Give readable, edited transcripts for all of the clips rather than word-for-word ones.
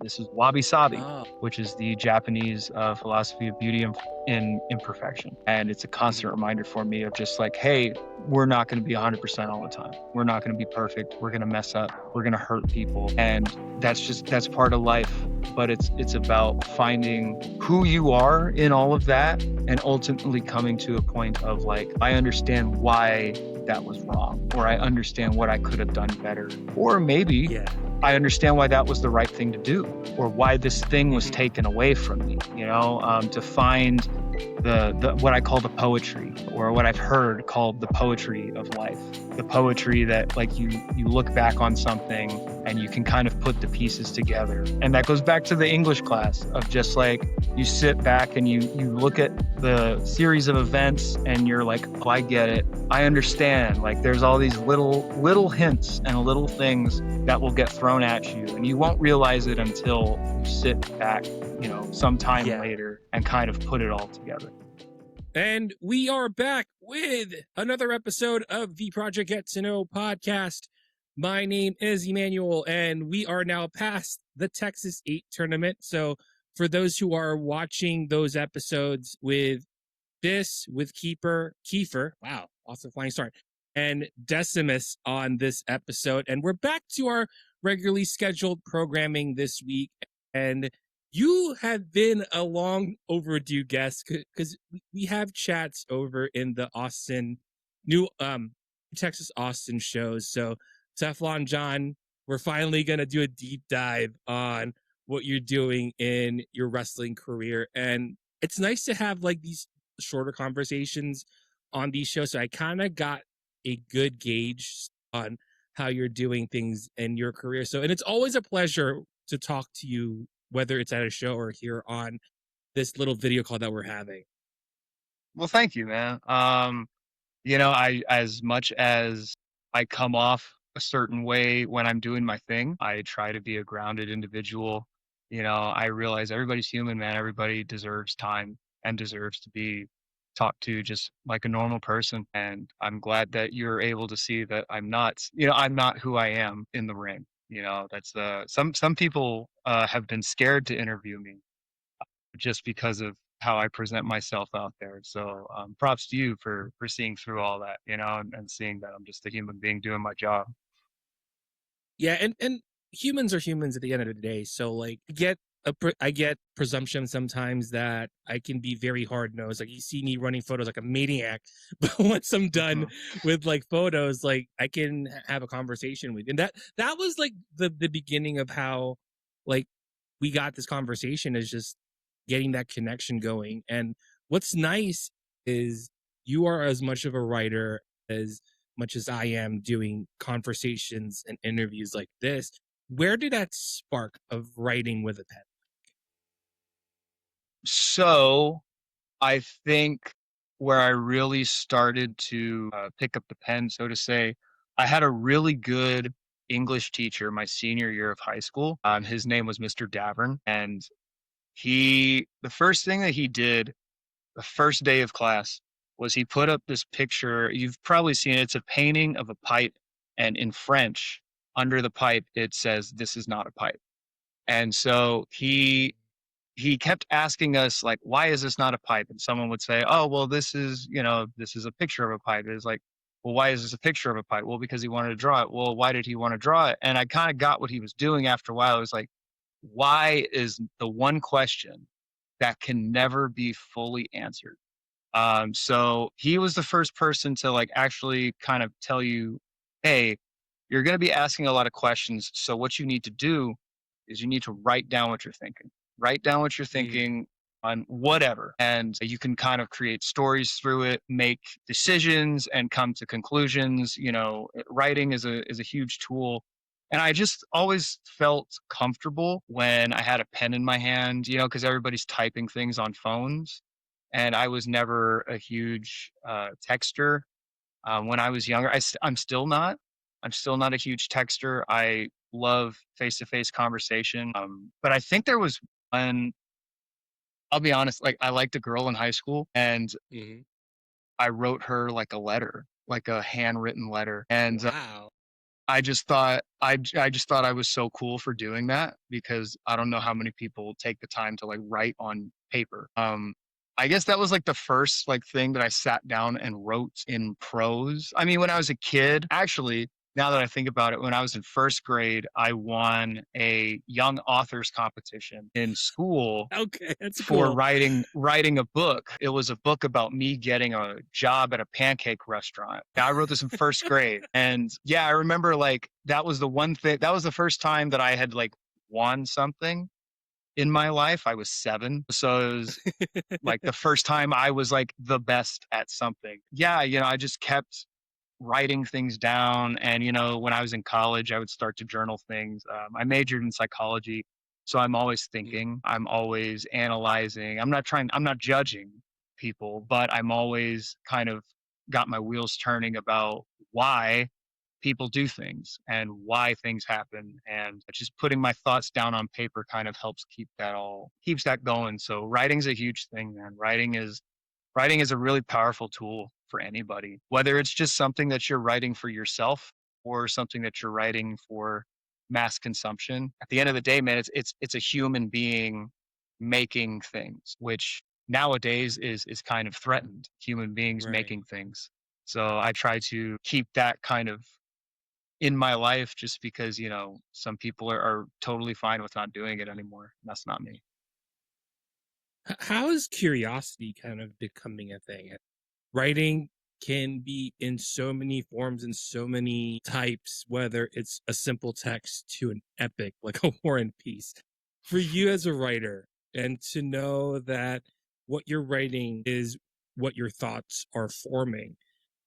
This is wabi-sabi, Oh. which is the Japanese philosophy of beauty in imperfection. And it's a constant Mhm. reminder for me of just like, hey, we're not going to be 100% all the time. We're not going to be perfect. We're going to mess up. We're going to hurt people. And that's part of life. But it's about finding who you are in all of that and ultimately coming to a point of like, I understand why that was wrong, or I understand what I could have done better, or maybe Yeah. I understand why that was the right thing to do, or why this thing was Mhm. taken away from me, to find the what I call the poetry, or what I've heard called the poetry of life. The poetry that like you look back on something and you can kind of put the pieces together. And that goes back to the English class of just like you sit back and you look at the series of events and you're like, oh, I get it. I understand. Like there's all these little hints and little things that will get thrown at you and you won't realize it until you sit back, sometime Yeah. later and kind of put it all together. And we are back with another episode of the Project Get to Know podcast. My name is Emmanuel, and we are now past the Texas 8 tournament. So, for those who are watching those episodes with Kiefer, wow, off the flying start, and Decimus on this episode. And we're back to our regularly scheduled programming this week. And you have been a long overdue guest because we have chats over in the new Texas Austin shows. So Teflon Jon, we're finally gonna do a deep dive on what you're doing in your wrestling career. And it's nice to have like these shorter conversations on these shows. So I kind of got a good gauge on how you're doing things in your career. So, and it's always a pleasure to talk to you, whether it's at a show or here on this little video call that we're having. Well, thank you, man. I as much as I come off a certain way when I'm doing my thing, I try to be a grounded individual. I realize everybody's human, man. Everybody deserves time and deserves to be talked to just like a normal person. And I'm glad that you're able to see that I'm not who I am in the ring. That's some people have been scared to interview me just because of how I present myself out there. So props to you for seeing through all that, and seeing that I'm just a human being doing my job. Yeah, and humans are humans at the end of the day. So like, I get presumption sometimes that I can be very hard nosed. Like you see me running photos like a maniac, but once I'm done Mhm. with like photos, like I can have a conversation with you. And that was like the beginning of how like we got this conversation, is just getting that connection going. And what's nice is you are as much of a writer as much as I am doing conversations and interviews like this. Where did that spark of writing with a pen? So I think where I really started to pick up the pen, so to say, I had a really good English teacher my senior year of high school. His name was Mr. Davern, and the first thing that he did the first day of class was he put up this picture. You've probably seen it. It's a painting of a pipe, and in French, under the pipe, it says, "This is not a pipe." And so he kept asking us like, "Why is this not a pipe?" And someone would say, "Oh, well, this is a picture of a pipe." It's like, "Well, why is this a picture of a pipe?" Well, because he wanted to draw it. Well, why did he want to draw it? And I kind of got what he was doing after a while. It was like, why is the one question that can never be fully answered? So he was the first person to like actually kind of tell you, hey, you're going to be asking a lot of questions. So what you need to do is you need to write down what you're thinking. Write down what you're Mm. thinking on whatever. And you can kind of create stories through it, make decisions and come to conclusions. Writing is a huge tool. And I just always felt comfortable when I had a pen in my hand, because everybody's typing things on phones and I was never a huge texter. When I was younger, I'm still not. I'm still not a huge texter. I love face-to-face conversation. But I think there was one. I'll be honest. Like I liked a girl in high school, and Mhm. I wrote her like a letter, like a handwritten letter, and Wow. I just thought I was so cool for doing that because I don't know how many people take the time to like write on paper. I guess that was like the first like thing that I sat down and wrote in prose. I mean, when I was a kid, actually, now that I think about it, when I was in first grade, I won a young authors competition in school Okay, that's for cool. writing a book. It was a book about me getting a job at a pancake restaurant. Now, I wrote this in first grade, and yeah, I remember like that was the one thing. That was the first time that I had like won something in my life. I was 7, so it was like the first time I was like the best at something. Yeah, I just kept writing things down. And, when I was in college, I would start to journal things. I majored in psychology. So I'm always Mhm. thinking, I'm always analyzing. I'm not judging people, but I'm always kind of got my wheels turning about why people do things and why things happen. And just putting my thoughts down on paper kind of helps keeps that going. So writing's a huge thing, man. Writing is a really powerful tool for anybody, whether it's just something that you're writing for yourself or something that you're writing for mass consumption. At the end of the day, man, it's a human being making things, which nowadays is kind of threatened. Human beings Right. making things. So I try to keep that kind of in my life just because, some people are totally fine with not doing it anymore. That's not me. How is curiosity kind of becoming a thing? Writing can be in so many forms and so many types, whether it's a simple text to an epic like a War and Peace. For you as a writer, and to know that what you're writing is what your thoughts are forming,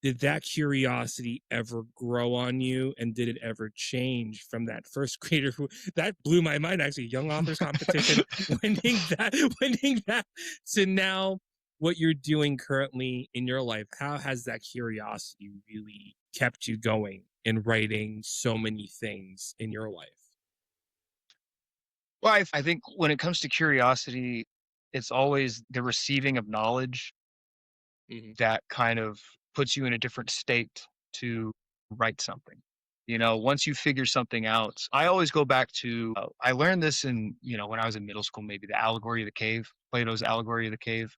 did that curiosity ever grow on you, and did it ever change from that first grader who that blew my mind, actually, young authors competition, winning that winning that, to now what you're doing currently in your life? How has that curiosity really kept you going in writing so many things in your life? Well, I think when it comes to curiosity, it's always the receiving of knowledge Mhm. that kind of puts you in a different state to write something. Once you figure something out, I always go back to, I learned this when I was in middle school, maybe the allegory of the cave, Plato's allegory of the cave,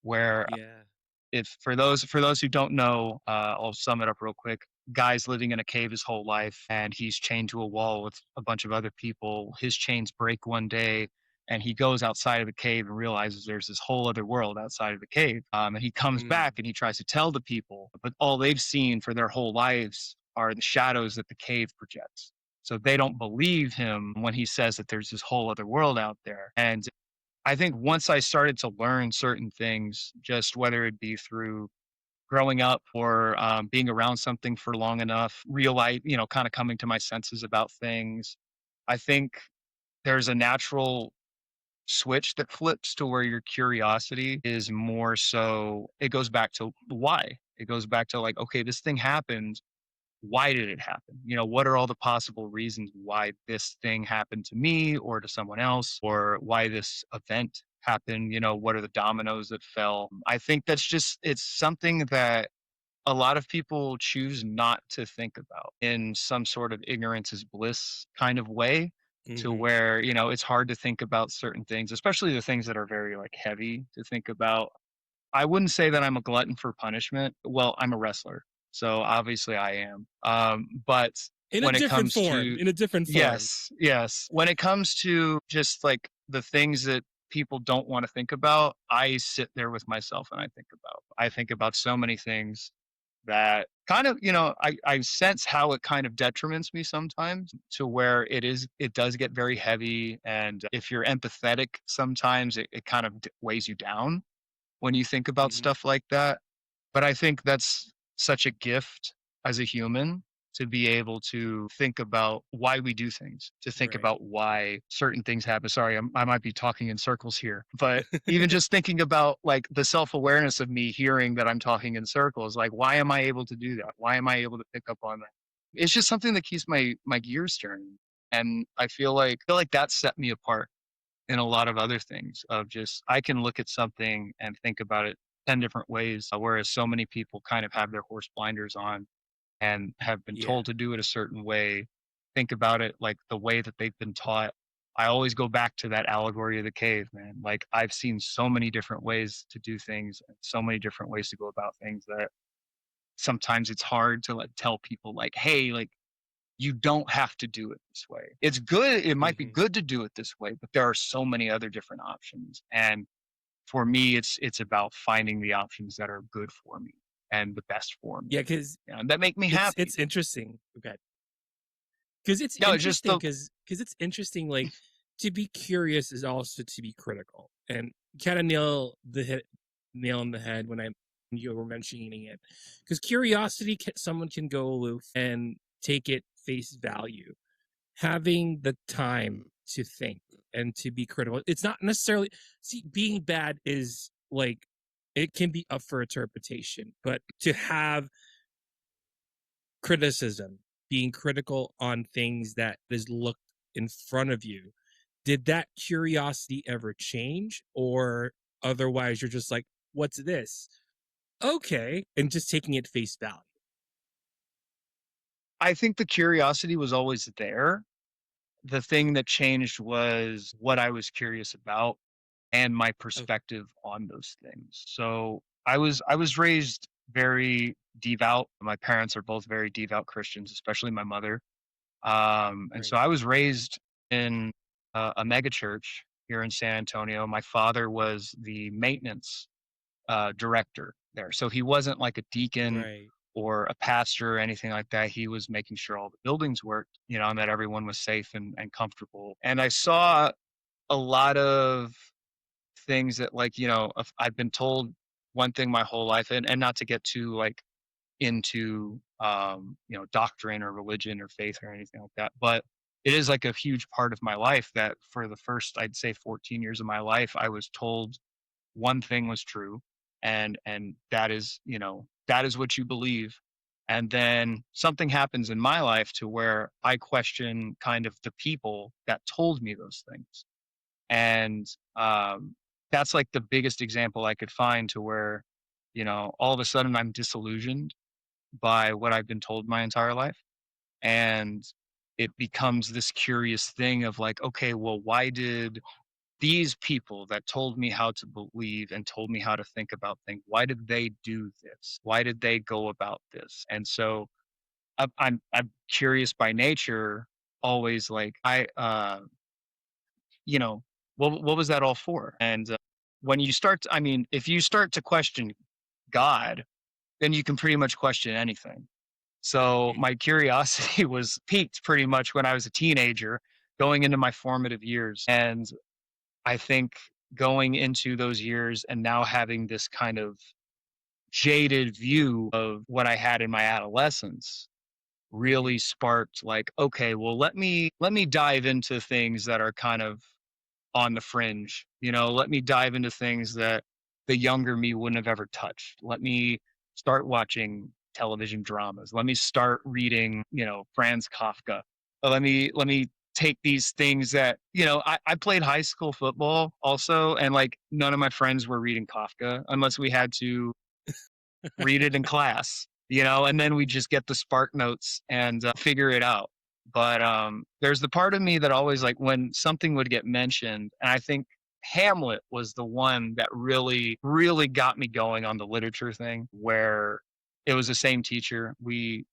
where Yeah. if for those who don't know, I'll sum it up real quick. Guy's living in a cave his whole life, and he's chained to a wall with a bunch of other people. His chains break one day, and he goes outside of the cave and realizes there's this whole other world outside of the cave. And he comes back Mm, and he tries to tell the people, but all they've seen for their whole lives are the shadows that the cave projects. So they don't believe him when he says that there's this whole other world out there. And I think once I started to learn certain things, just whether it be through growing up or being around something for long enough, realize, kind of coming to my senses about things, I think there's a natural switch that flips to where your curiosity is more so, it goes back to why. It goes back to like, okay, this thing happened, why did it happen? What are all the possible reasons why this thing happened to me or to someone else, or why this event happened? What are the dominoes that fell? I think it's something that a lot of people choose not to think about in some sort of ignorance is bliss kind of way, to mhm. where, it's hard to think about certain things, especially the things that are very like heavy to think about. I wouldn't say that I'm a glutton for punishment. Well, I'm a wrestler, so obviously I am. But In a when it different comes form, to in a different form. yes, yes, when it comes to just like the things that people don't want to think about, I sit there with myself and I think about. I think about so many things that kind of, I sense how it kind of detriments me sometimes to where it does get very heavy. And if you're empathetic, sometimes it kind of weighs you down when you think about Mhm. stuff like that. But I think that's such a gift as a human to be able to think about why we do things, to think Right. about why certain things happen. Sorry, I might be talking in circles here, but even just thinking about like the self awareness of me hearing that I'm talking in circles, like why am I able to do that? Why am I able to pick up on that? It's just something that keeps my gears turning, and I feel like that set me apart in a lot of other things of just I can look at something and think about it 10 different ways, whereas so many people kind of have their horse blinders on. and have been Yeah. told to do it a certain way, think about it like the way that they've been taught. I always go back to that allegory of the cave, man. Like I've seen so many different ways to do things, and so many different ways to go about things that sometimes it's hard to like tell people like, hey, like you don't have to do it this way. It's good. It might be Hmm. good to do it this way, but there are so many other different options. And for me, it's about finding the options that are good for me and the best for me, Yeah, because that make me happy. it's interesting. Okay, because it's No, it's just interesting the because it's interesting. Like to be curious is also to be critical, and kind of nail on the head when you were mentioning it. Because curiosity, someone can go aloof and take it face value. Having the time to think and to be critical, it's not necessarily see being bad is like it can be up for interpretation, but to have criticism, being critical on things that is looked in front of you. Did that curiosity ever change? Or otherwise, you're just like, what's this? Okay. And just taking it face value. I think the curiosity was always there. The thing that changed was what I was curious about and my Okay. perspective on those things. So I was raised very devout. My parents are both very devout Christians, especially my mother. And so Right. I was raised in a mega church here in San Antonio. My father was the maintenance director there, so he wasn't like a deacon Right. or a pastor or anything like that. He was making sure all the buildings worked, and that everyone was safe and comfortable. And I saw a lot of things that, like, I've been told one thing my whole life, and not to get too like into doctrine or religion or faith or anything like that, but it is like a huge part of my life that for the first, I'd say, 14 years of my life, I was told one thing was true, and that is what you believe. And then something happens in my life to where I question kind of the people that told me those things. And that's like the biggest example I could find to where all of a sudden I'm disillusioned by what I've been told my entire life. And it becomes this curious thing of like, okay, well, why did these people that told me how to believe and told me how to think about things, why did they do this? Why did they go about this? And so I'm curious by nature, always. Like you know, what was that all for? And when you start, I mean, if you start to question God, then you can pretty much question anything. So Right. my curiosity was piqued pretty much when I was a teenager, going into my formative years. And I think going into those years and now having this kind of jaded view of what I had in my adolescence Hmm. really sparked like, okay, well, let me dive into things that are kind of on the fringe. Let me dive into things that the younger me wouldn't have ever touched. Let me start watching television dramas. Let me start reading, Franz Kafka. Let me take these things that, I played high school football also, and like none of my friends were reading Kafka unless we had to read it in class, and then we just get the spark notes and figure it out. But there's the part of me that always, like, when something would get mentioned, and I think Hamlet was the one that really, really got me going on the literature thing, where it was the same teacher. We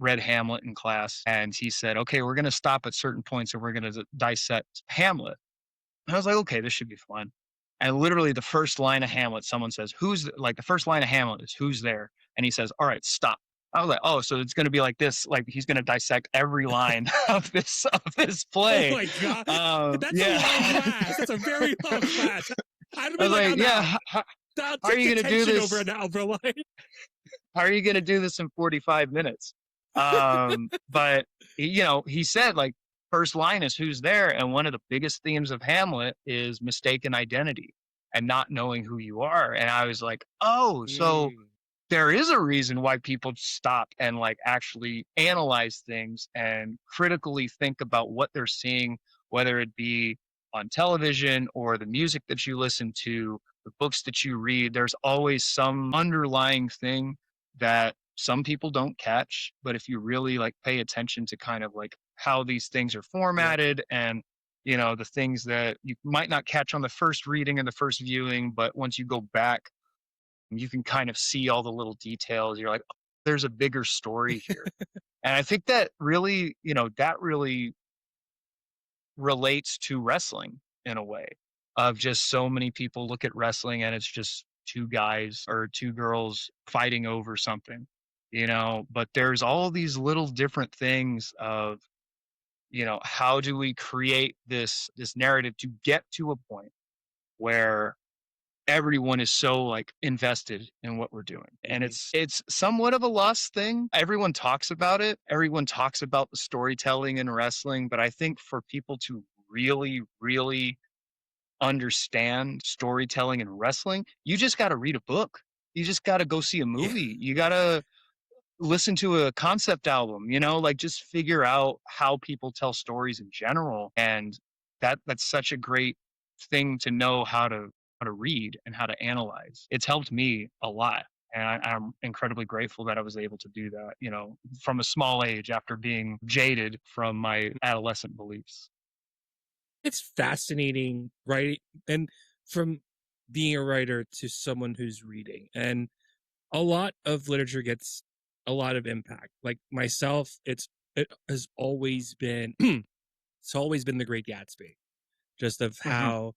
read Hamlet in class, and he said, okay, we're going to stop at certain points and we're going to dissect Hamlet. And I was like, okay, this should be fun. And literally the first line of Hamlet, someone says, like the first line of Hamlet is who's there? And he says, all right, stop. I was like, oh, so it's going to be like this. Like he's going to dissect every line of this Oh play. my God. That's a Yeah. long class. That's a very long class. I'd have I been was like, like, I'm yeah, out. I'll how are take you going to do detention over this? an hour. Like, How are you going to do this in 45 minutes? But he said, like, first line is who's there. And one of the biggest themes of Hamlet is mistaken identity and not knowing who you are. And I was like, oh, so mm, there is a reason why people stop and like actually analyze things and critically think about what they're seeing, whether it be on television or the music that you listen to, the books that you read. There's always some underlying thing that some people don't catch, but if you really like pay attention to kind of like how these things are Yep. formatted and the things that you might not catch on the first reading and the first viewing, but once you go back, you can kind of see all the little details. You're like, "Oh, there's a bigger story here." And I think that really, that really relates to wrestling in a way of just so many people look at wrestling and it's just two guys or two girls fighting over something, but there's all these little different things of, how do we create this narrative to get to a point where everyone is so like invested in what we're doing. And Mhm. it's somewhat of a lost thing. Everyone talks about it. Everyone talks about the storytelling in wrestling, but I think for people to really really understand storytelling in wrestling, you just got to read a book. You just got to go see a Yeah. movie. You got to listen to a concept album, like just figure out how people tell stories in general. And that's such a great thing to know how to read and how to analyze. It's helped me a lot. And I'm incredibly grateful that I was able to do that, from a small age after being jaded from my adolescent beliefs. It's fascinating, right? And from being a writer to someone who's reading, and a lot of literature gets a lot of impact. Like myself, it has always been it's always been The Great Gatsby, just of Hmm. how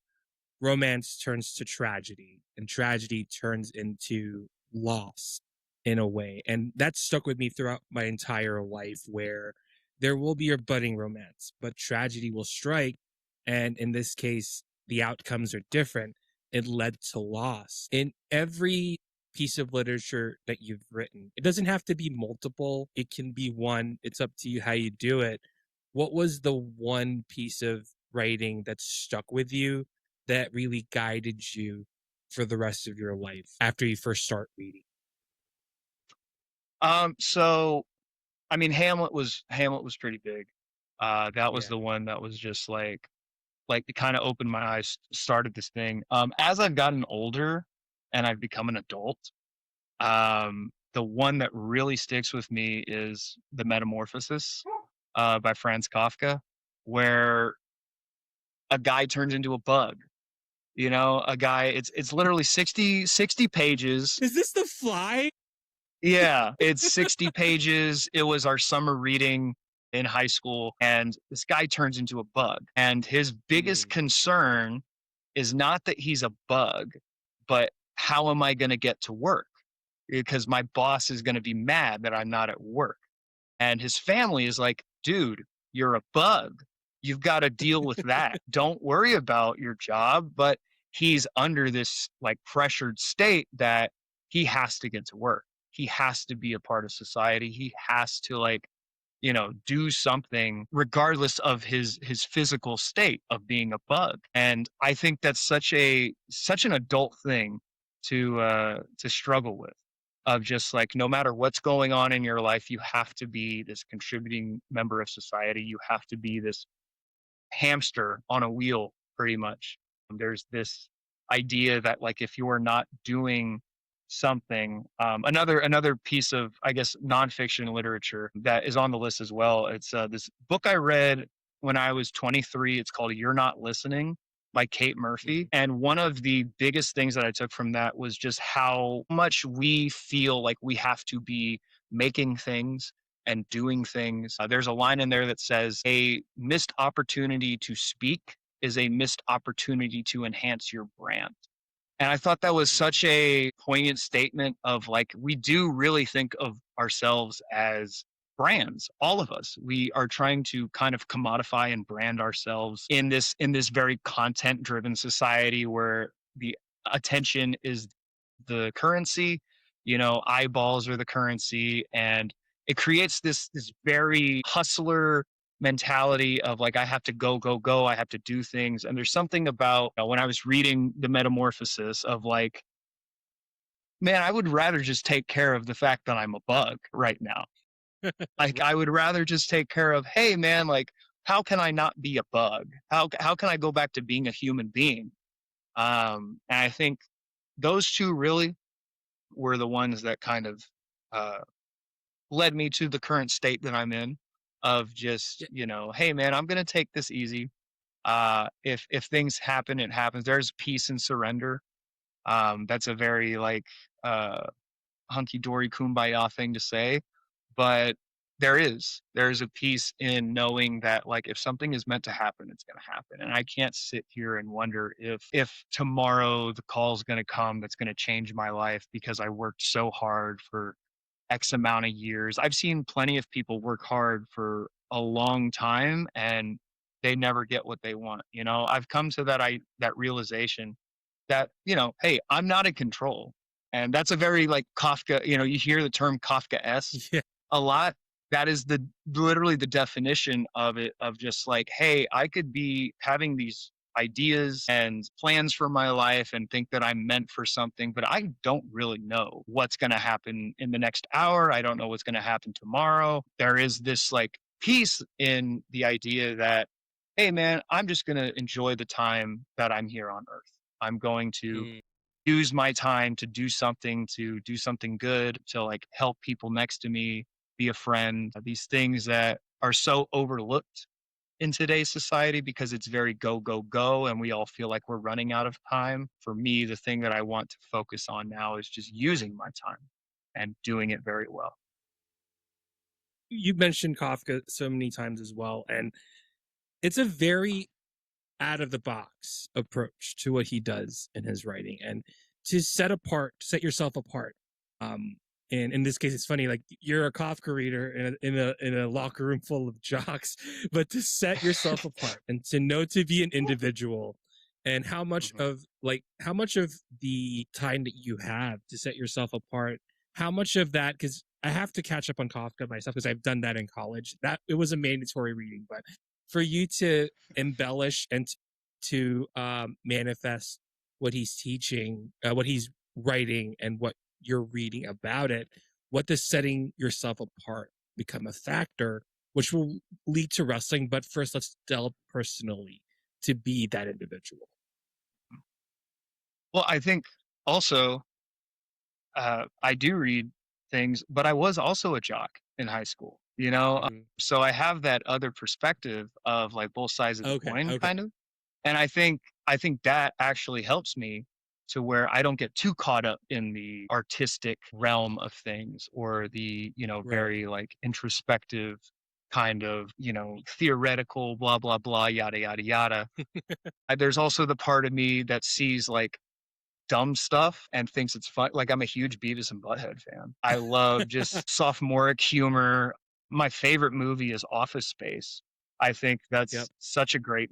romance turns to tragedy and tragedy turns into loss in a way. And that stuck with me throughout my entire life, where there will be a budding romance, but tragedy will strike. And in this case, the outcomes are different. It led to loss. In every piece of literature that you've written, it doesn't have to be multiple, it can be one. It's up to you how you do it. What was the one piece of writing that stuck with you, that really guided you for the rest of your life after you first start reading? So I mean, Hamlet was pretty big. That was Yeah. the one that was just like it kind of opened my eyes, started this thing. As I've gotten older and I've become an adult, the one that really sticks with me is The Metamorphosis, by Franz Kafka, where a guy turns into a bug. A guy. It's literally 60 pages. Is this The Fly? Yeah, it's 60 pages. It was our summer reading in high school, and this guy turns into a bug. And his biggest Mm. concern is not that he's a bug, but how am I going to get to work? Because my boss is going to be mad that I'm not at work. And his family is like, dude, you're a bug. You've got to deal with that. Don't worry about your job. But he's under this like pressured state that he has to get to work. He has to be a part of society. He has to like, do something regardless of his physical state of being a bug. And I think that's such an adult thing to struggle with, of just like no matter what's going on in your life, you have to be this contributing member of society. You have to be this hamster on a wheel, pretty much. There's this idea that like if you are not doing something, another piece of I guess nonfiction literature that is on the list as well. It's this book I read when I was 23. It's called "You're Not Listening" by Kate Murphy. Mhm. And one of the biggest things that I took from that was just how much we feel like we have to be making things and doing things. There's a line in there that says, "A missed opportunity to speak is a missed opportunity to enhance your brand." And I thought that was such Mm. a poignant statement of like, we do really think of ourselves as brands. All of us, we are trying to kind of commodify and brand ourselves in this very content driven society where the attention is the currency, eyeballs are the currency. And it creates this very hustler mentality of like I have to go go go, I have to do things. And there's something about when I was reading The Metamorphosis of like, man, I would rather just take care of the fact that I'm a bug right now. Like I would rather just take care of, hey man, like how can I not be a bug? How can I go back to being a human being? And I think those two really were the ones that kind of uh led me to the current state that I'm in of just, Yeah. hey man, I'm gonna take this easy. If things happen, it happens. There's peace and surrender. That's a very like uh hunky dory kumbaya thing to say, but there's a peace in knowing that like if something is meant to happen, it's going to happen, and I can't sit here and wonder if tomorrow the call's going to come that's going to change my life because I worked so hard for X amount of years. I've seen plenty of people work hard for a long time and they never get what they want. I've come to that realization that, hey, I'm not in control. And that's a very like Kafka, you hear the term Kafka-esque Yeah. a lot. That is the literally the definition of it, of just like, hey, I could be having these ideas and plans for my life and think that I'm meant for something, but I don't really know what's going to happen in the next hour. I don't know what's going to happen tomorrow. There is this like peace in the idea that, hey, man, I'm just going to enjoy the time that I'm here on earth. I'm going to Mm. use my time to do something good, to like help people next to me, be a friend. These things that are so overlooked in today's society because it's very go, go, go, and we all feel like we're running out of time. For me, the thing that I want to focus on now is just using my time and doing it very well. You mentioned Kafka so many times as well, and it's a very out of the box approach to what he does in his writing, and set yourself apart. um and in this case, it's funny, like, you're a Kafka reader in a locker room full of jocks, but to set yourself apart and to know to be an individual, and Mhm. how much of the time that you have to set yourself apart, how much of that, because I have to catch up on Kafka myself because I've done that in college. That it was a mandatory reading, but for you to embellish and to manifest what he's teaching, what he's writing, and what you're reading about it, what does setting yourself apart become a factor, which will lead to wrestling? But first, let's delve personally to be that individual. Well, I think also I do read things, but I was also a jock in high school, Mhm. so I have that other perspective of like both sides of the Okay. coin, Okay. kind of. And I think that actually helps me to where I don't get too caught up in the artistic realm of things, or the, Right. very like introspective kind of, theoretical blah blah blah yada yada yada. There's also the part of me that sees like dumb stuff and thinks it's fun. Like, I'm a huge Beavis and Butthead fan. I love just sophomoric humor. My favorite movie is Office Space. I think Yep. that's such a great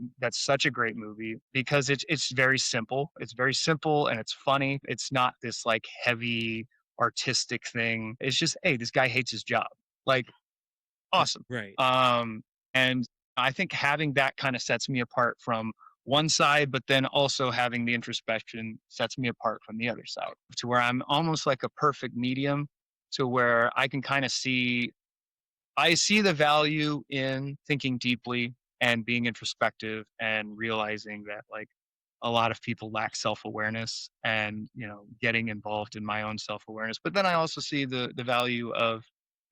movie because it's very simple. It's very simple and it's funny. It's not this like heavy artistic thing. It's just, hey, this guy hates his job. Like, awesome. Right. Um, and I think having that kind of sets me apart from one side, but then also having the introspection sets me apart from the other side, to where I'm almost like a perfect medium, to where I see the value in thinking deeply and being introspective and realizing that like a lot of people lack self-awareness, and getting involved in my own self-awareness. But then I also see the value of,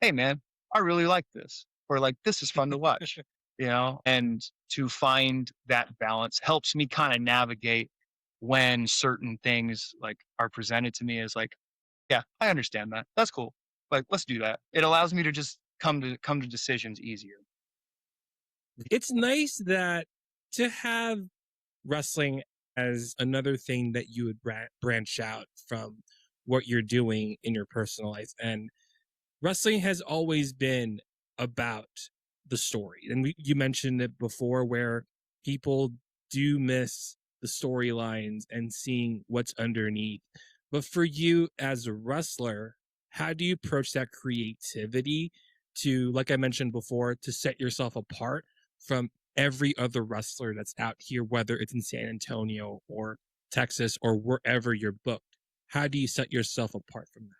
hey man, I really like this, or like this is fun to watch, and to find that balance helps me kind of navigate when certain things like are presented to me as like, yeah, I understand that, that's cool, like let's do that. It allows me to just come to decisions easier. It's nice that to have wrestling as another thing that you would branch out from what you're doing in your personal life. And wrestling has always been about the story. And you mentioned it before, where people do miss the storylines and seeing what's underneath. But for you as a wrestler, how do you approach that creativity to, like I mentioned before, to set yourself apart from every other wrestler that's out here, whether it's in San Antonio or Texas or wherever you're booked? How do you set yourself apart from that?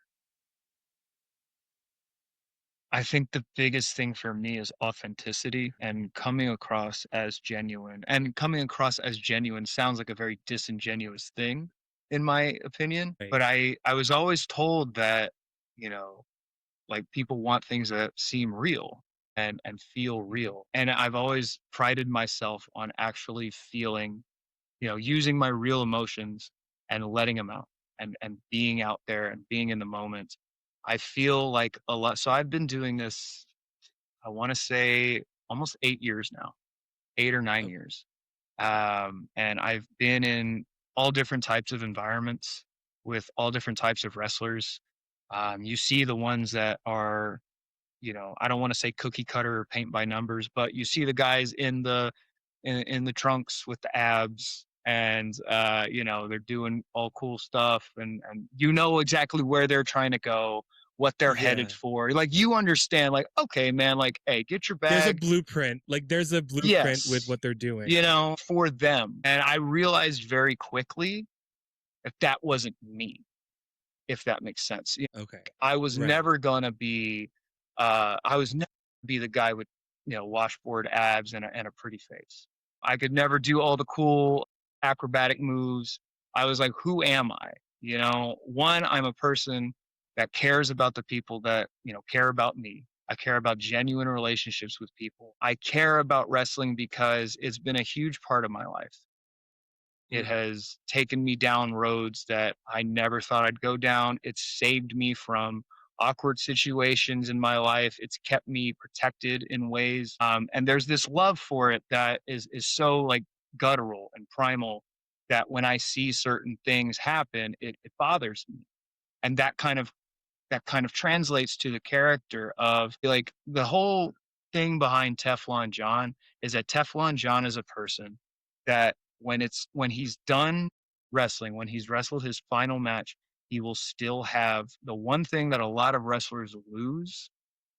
I think the biggest thing for me is authenticity and coming across as genuine. And coming across as genuine sounds like a very disingenuous thing, in my opinion. Right. But I was always told that, you know, Like people want things that seem real and feel real. And I've always prided myself on actually feeling, using my real emotions and letting them out and being out there and being in the moment. I feel like a lot. So I've been doing this, I want to say almost 8 years now, 8 or 9 Oh, years. And I've been in all different types of environments with all different types of wrestlers. You see the ones that are, I don't want to say cookie cutter or paint by numbers, but you see the guys in the trunks with the abs and they're doing all cool stuff and exactly where they're trying to go, what they're headed yeah. for. Like you understand, like, okay, man, like, hey, get your There's a bag. blueprint. Like there's a blueprint with Yes, what they're doing. for them. And I realized very quickly that that wasn't me, if that makes sense. Okay. I was Right. never gonna be, I was never be the guy with, washboard abs and a pretty face. I could never do all the cool acrobatic moves. I was like, who am I? One, I'm a person that cares about the people that, care about me. I care about genuine relationships with people. I care about wrestling because it's been a huge part of my life. It Mhm. has taken me down roads that I never thought I'd go down. It's saved me from awkward situations in my life. It's kept me protected in ways. And there's this love for it that is so like guttural and primal that when I see certain things happen, it bothers me. And that kind of translates to the character of like the whole thing behind Teflon John is that Teflon John is a person that when he's done wrestling, when he's wrestled his final match, he will still have the one thing that a lot of wrestlers lose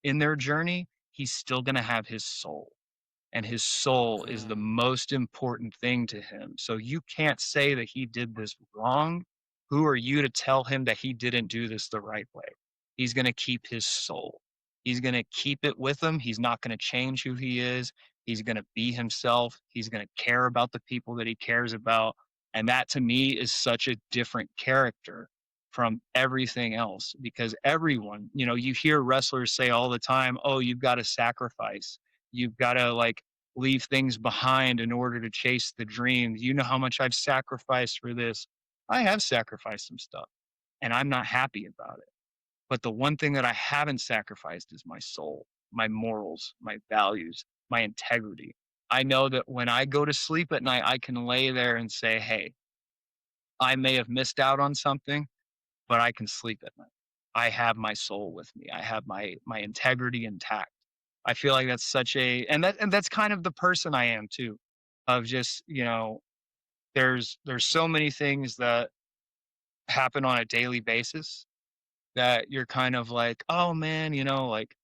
in their journey, he's still going to have his soul, and his soul is the Ah, most important thing to him. So you can't say that he did this wrong. Who are you to tell him that he didn't do this the right way? He's going to keep his soul. He's going to keep it with him. He's not going to change who he is. He's going to be himself. He's going to care about the people that he cares about. And that to me is such a different character from everything else because everyone, you hear wrestlers say all the time, oh, you've got to sacrifice. You've got to like leave things behind in order to chase the dream. You know how much I've sacrificed for this. I have sacrificed some stuff and I'm not happy about it. But the one thing that I haven't sacrificed is my soul, my morals, my values, my integrity. I know that when I go to sleep at night, I can lay there and say, hey, I may have missed out on something, but I can sleep at night. I have my soul with me. I have my integrity intact. I feel like that's such a and that's kind of the person I am too. Of just, there's so many things that happen on a daily basis that you're kind of like, "Oh man, like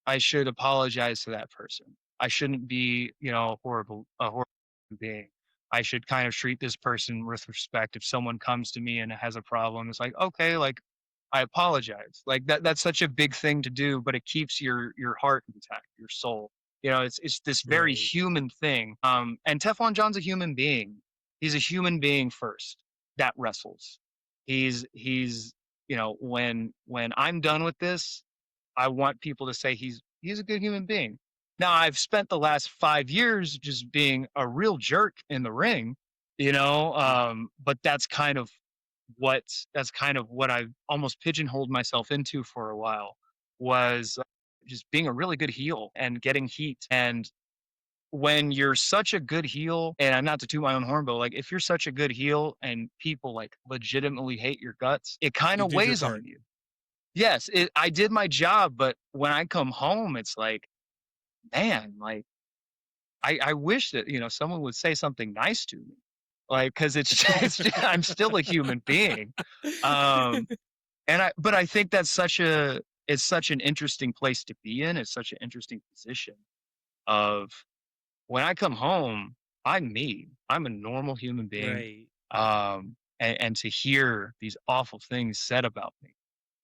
I should apologize to that person. I shouldn't be, a horrible being. I should kind of treat this person with respect. If someone comes to me and has a problem, it's like, okay, like I apologize. Like that's such a big thing to do, but it keeps your heart intact, your soul. It's this very right. human thing. And Teflon John's a human being. He's a human being first that wrestles. He's when I'm done with this, I want people to say he's a good human being. Now, I've spent the last 5 years just being a real jerk in the ring, Mhm. but what that's kind of what I've almost pigeonholed myself into for a while was just being a really good heel and getting heat. And when you're such a good heel, and not to toot my own horn, but like if you're such a good heel and people like legitimately hate your guts, it kind You of did your weighs part. on you. Yes, I did my job, but when I come home, it's like, man, like I wish that someone would say something nice to me, like because I'm still a human being, um, but I think that's it's such an interesting place to be in. It's such an interesting position of when I come home, I'm me. I'm a normal human being, Right. and to hear these awful things said about me,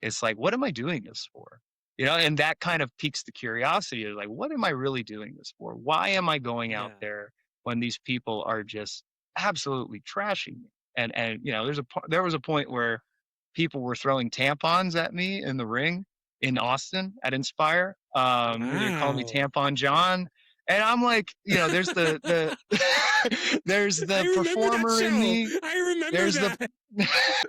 it's like, what am I doing this for? And that kind of piques the curiosity of like, what am I really doing this for? Why am I going out Yeah. there when these people are just absolutely trashing me? And there was a point where people were throwing tampons at me in the ring, in Austin at Inspire. They call me Wow. Tampon John. And I'm like, there's the there's I the remember that performer in show. me. I remember There's the that.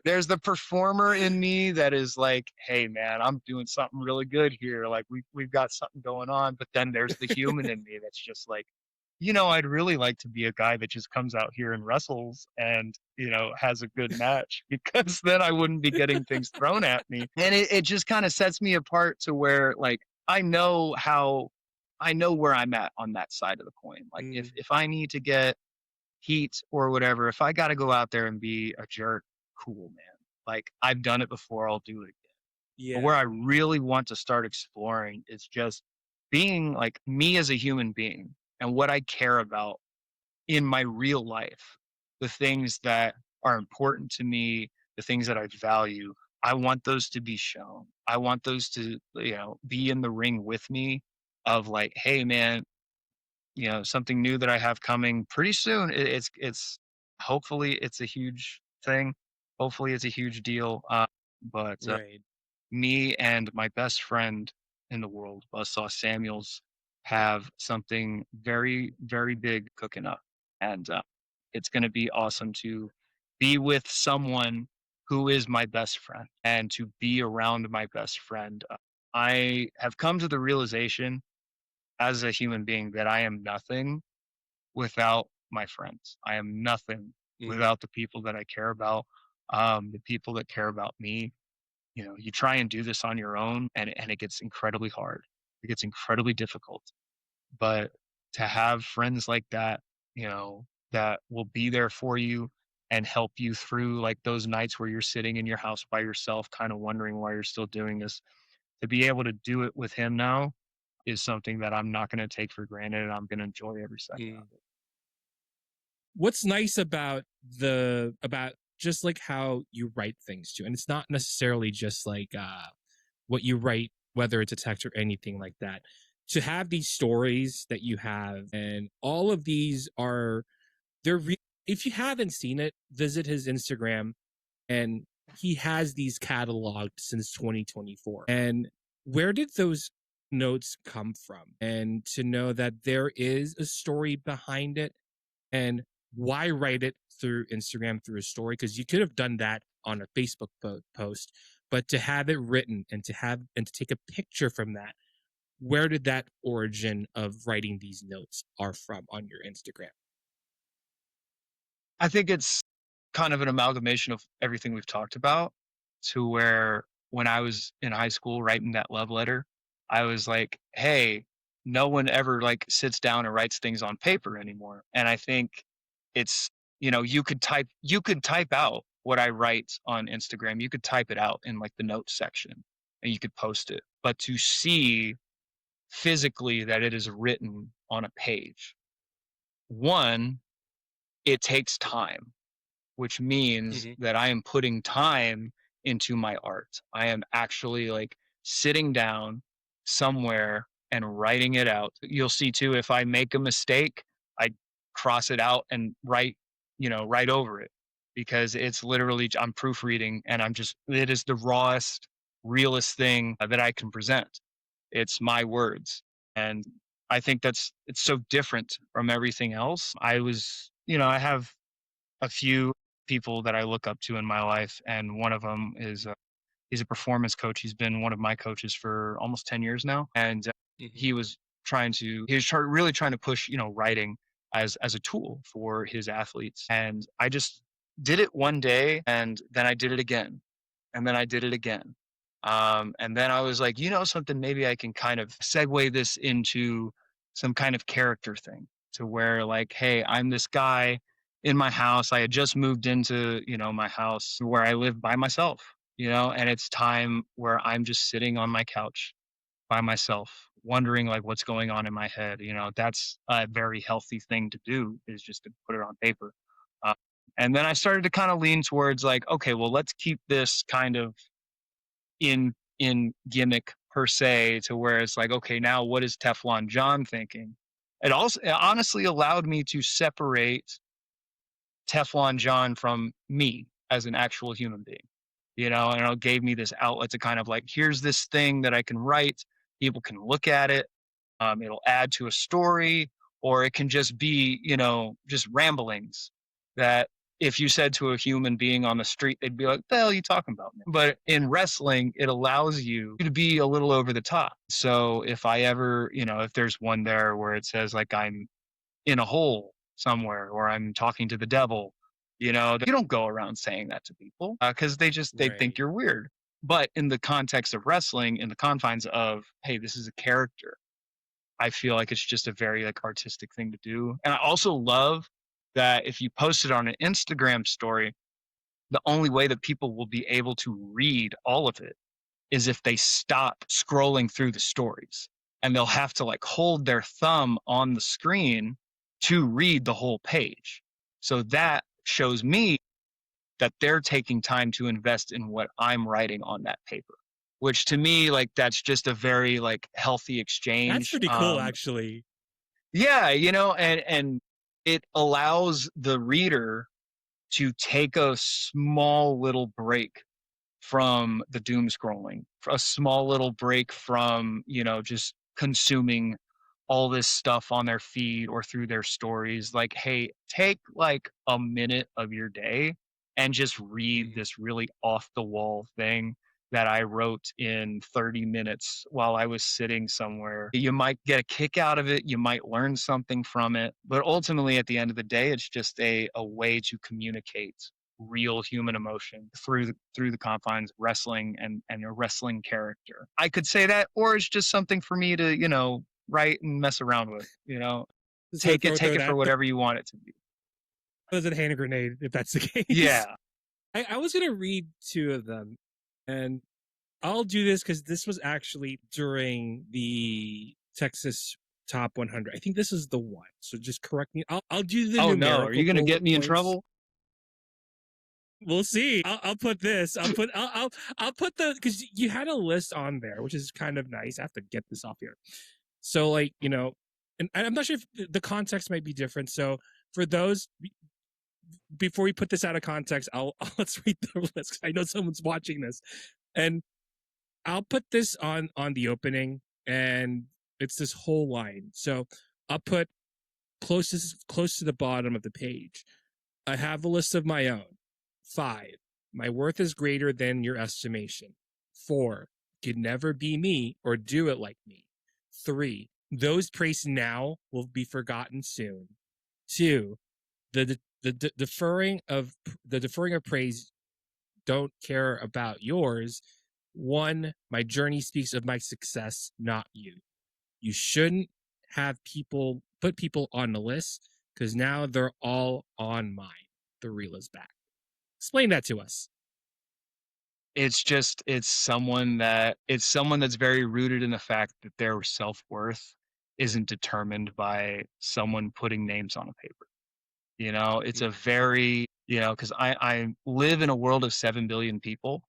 there's the performer in me that is like, hey man, I'm doing something really good here. Like we've got something going on. But then there's the human in me that's just like, I'd really like to be a guy that just comes out here and wrestles and, has a good match because then I wouldn't be getting things thrown at me. And it just kind of sets me apart to where like I know where I'm at on that side of the coin. Like if Mm, if I need to get heat or whatever, if I got to go out there and be a jerk, cool, man. Like I've done it before, I'll do it again. But where yeah. I really want to start exploring is just being like me as a human being and what I care about in my real life, the things that are important to me, the things that I value. I want those to be shown. I want those to, be in the ring with me of like, hey man, something new that I have coming pretty soon. It's hopefully it's a huge thing. Hopefully it's a huge deal. But Right. me and my best friend in the world, Buzzsaw Samuels, have something very, very big cooking up. And it's going to be awesome to be with someone who is my best friend and to be around my best friend. I have come to the realization as a human being that I am nothing without my friends. I am nothing Mm, without the people that I care about, the people that care about me. You try and do this on your own and it gets incredibly hard. It gets incredibly difficult. But to have friends like that, that will be there for you and help you through like those nights where you're sitting in your house by yourself, kind of wondering why you're still doing this, to be able to do it with him now is something that I'm not going to take for granted and I'm going to enjoy every second of mm. it. What's nice about about just like how you write things too, and it's not necessarily just like what you write, whether it's a text or anything like that. To have these stories that you have, and all of these are they're re- if you haven't seen it, visit his Instagram, and he has these cataloged since 2024. And where did those notes come from? And to know that there is a story behind it, and why write it through Instagram through a story? Because you could have done that on a Facebook post, but to have it written and to take a picture from that, where did that origin of writing these notes are from on your Instagram? I think it's kind of an amalgamation of everything we've talked about to where when I was in high school writing that love letter, I was like, hey, no one ever like sits down and writes things on paper anymore. And I think it's, you could type out what I write on Instagram. You could type it out in like the notes section and you could post it. But to see physically that it is written on a page, one, it takes time, which means Hmm. that I am putting time into my art. I am actually like sitting down somewhere and writing it out. You'll see too, if I make a mistake, I cross it out and write over it because it's literally, I'm proofreading and it is the rawest, realest thing that I can present. It's my words. And I think it's so different from everything else. I have a few people that I look up to in my life, and one of them is he's a performance coach. He's been one of my coaches for almost 10 years now, and Hmm. he was really trying to push writing as a tool for his athletes. And I just did it one day, and then I did it again, and then I did it again. And then I was like, something, maybe I can kind of segue this into some kind of character thing to where like, hey, I'm this guy in my house. I had just moved into, my house where I live by myself, and it's time where I'm just sitting on my couch by myself, wondering like what's going on in my head. That's a very healthy thing to do is just to put it on paper. Uh, and then I started to kind of lean towards like, okay, well, let's keep this kind of in gimmick per se to where it's like, okay, now what is Teflon John thinking? It honestly allowed me to separate Teflon John from me as an actual human being. and it gave me this outlet to kind of like, here's this thing that I can write. People can look at it. It'll add to a story, or it can just be, just ramblings that if you said to a human being on the street, they'd be like, "The hell are you talking about, man?" But in wrestling, it allows you to be a little over the top. So if I ever, if there's one there where it says like I'm in a hole somewhere or I'm talking to the devil, you don't go around saying that to people because they think Right. you're weird. But in the context of wrestling, in the confines of, hey, this is a character, I feel like it's just a very like artistic thing to do. And I also love that if you post it on an Instagram story, the only way that people will be able to read all of it is if they stop scrolling through the stories, and they'll have to like hold their thumb on the screen to read the whole page. So that shows me that they're taking time to invest in what I'm writing on that paper, which to me, like, that's just a very like healthy That's exchange. pretty cool, actually. Yeah, and it allows the reader to take a small little break from the doom scrolling, a small little break from, just consuming all this stuff on their feed or through their stories. Like, hey, take like a minute of your day and just read Mhm. this really off the wall thing that I wrote in 30 minutes while I was sitting somewhere. You might get a kick out of it, you might learn something from it, but ultimately at the end of the day, it's just a way to communicate real human emotion through the confines of wrestling and a wrestling character. I could say that, or it's just something for me to, write and mess around with, So take it throw take throw it for that whatever you want it to be. as a hand grenade, if that's the case. Yeah. I was gonna read two of them, and I'll do this because this was actually during the Texas Top 100. I think this is the one. So just correct me. I'll do the Oh no, are numerical you gonna get me in points. trouble? We'll see. I'll put this. I'll put the because you had a list on there, which is kind of nice. I have to get this off here. So like and I'm not sure if the context might be different. So for those, before we put this out of context, let's read the list. I know someone's watching this, and I'll put this on the opening, and it's this whole line. So I'll put close to the bottom of the page. I have a list of my own. 5. My worth is greater than your estimation. 4. Could never be me or do it like me. 3. Those praised now will be forgotten soon. 2. The deferring of praise don't care about yours. 1. My journey speaks of my success, not you. You shouldn't have people put people on the list because now they're all on mine. The reel is back. Explain that to us. It's someone that's very rooted in the fact that their self-worth isn't determined by someone putting names on a paper. It's a very, because I live in a world of 7 billion people,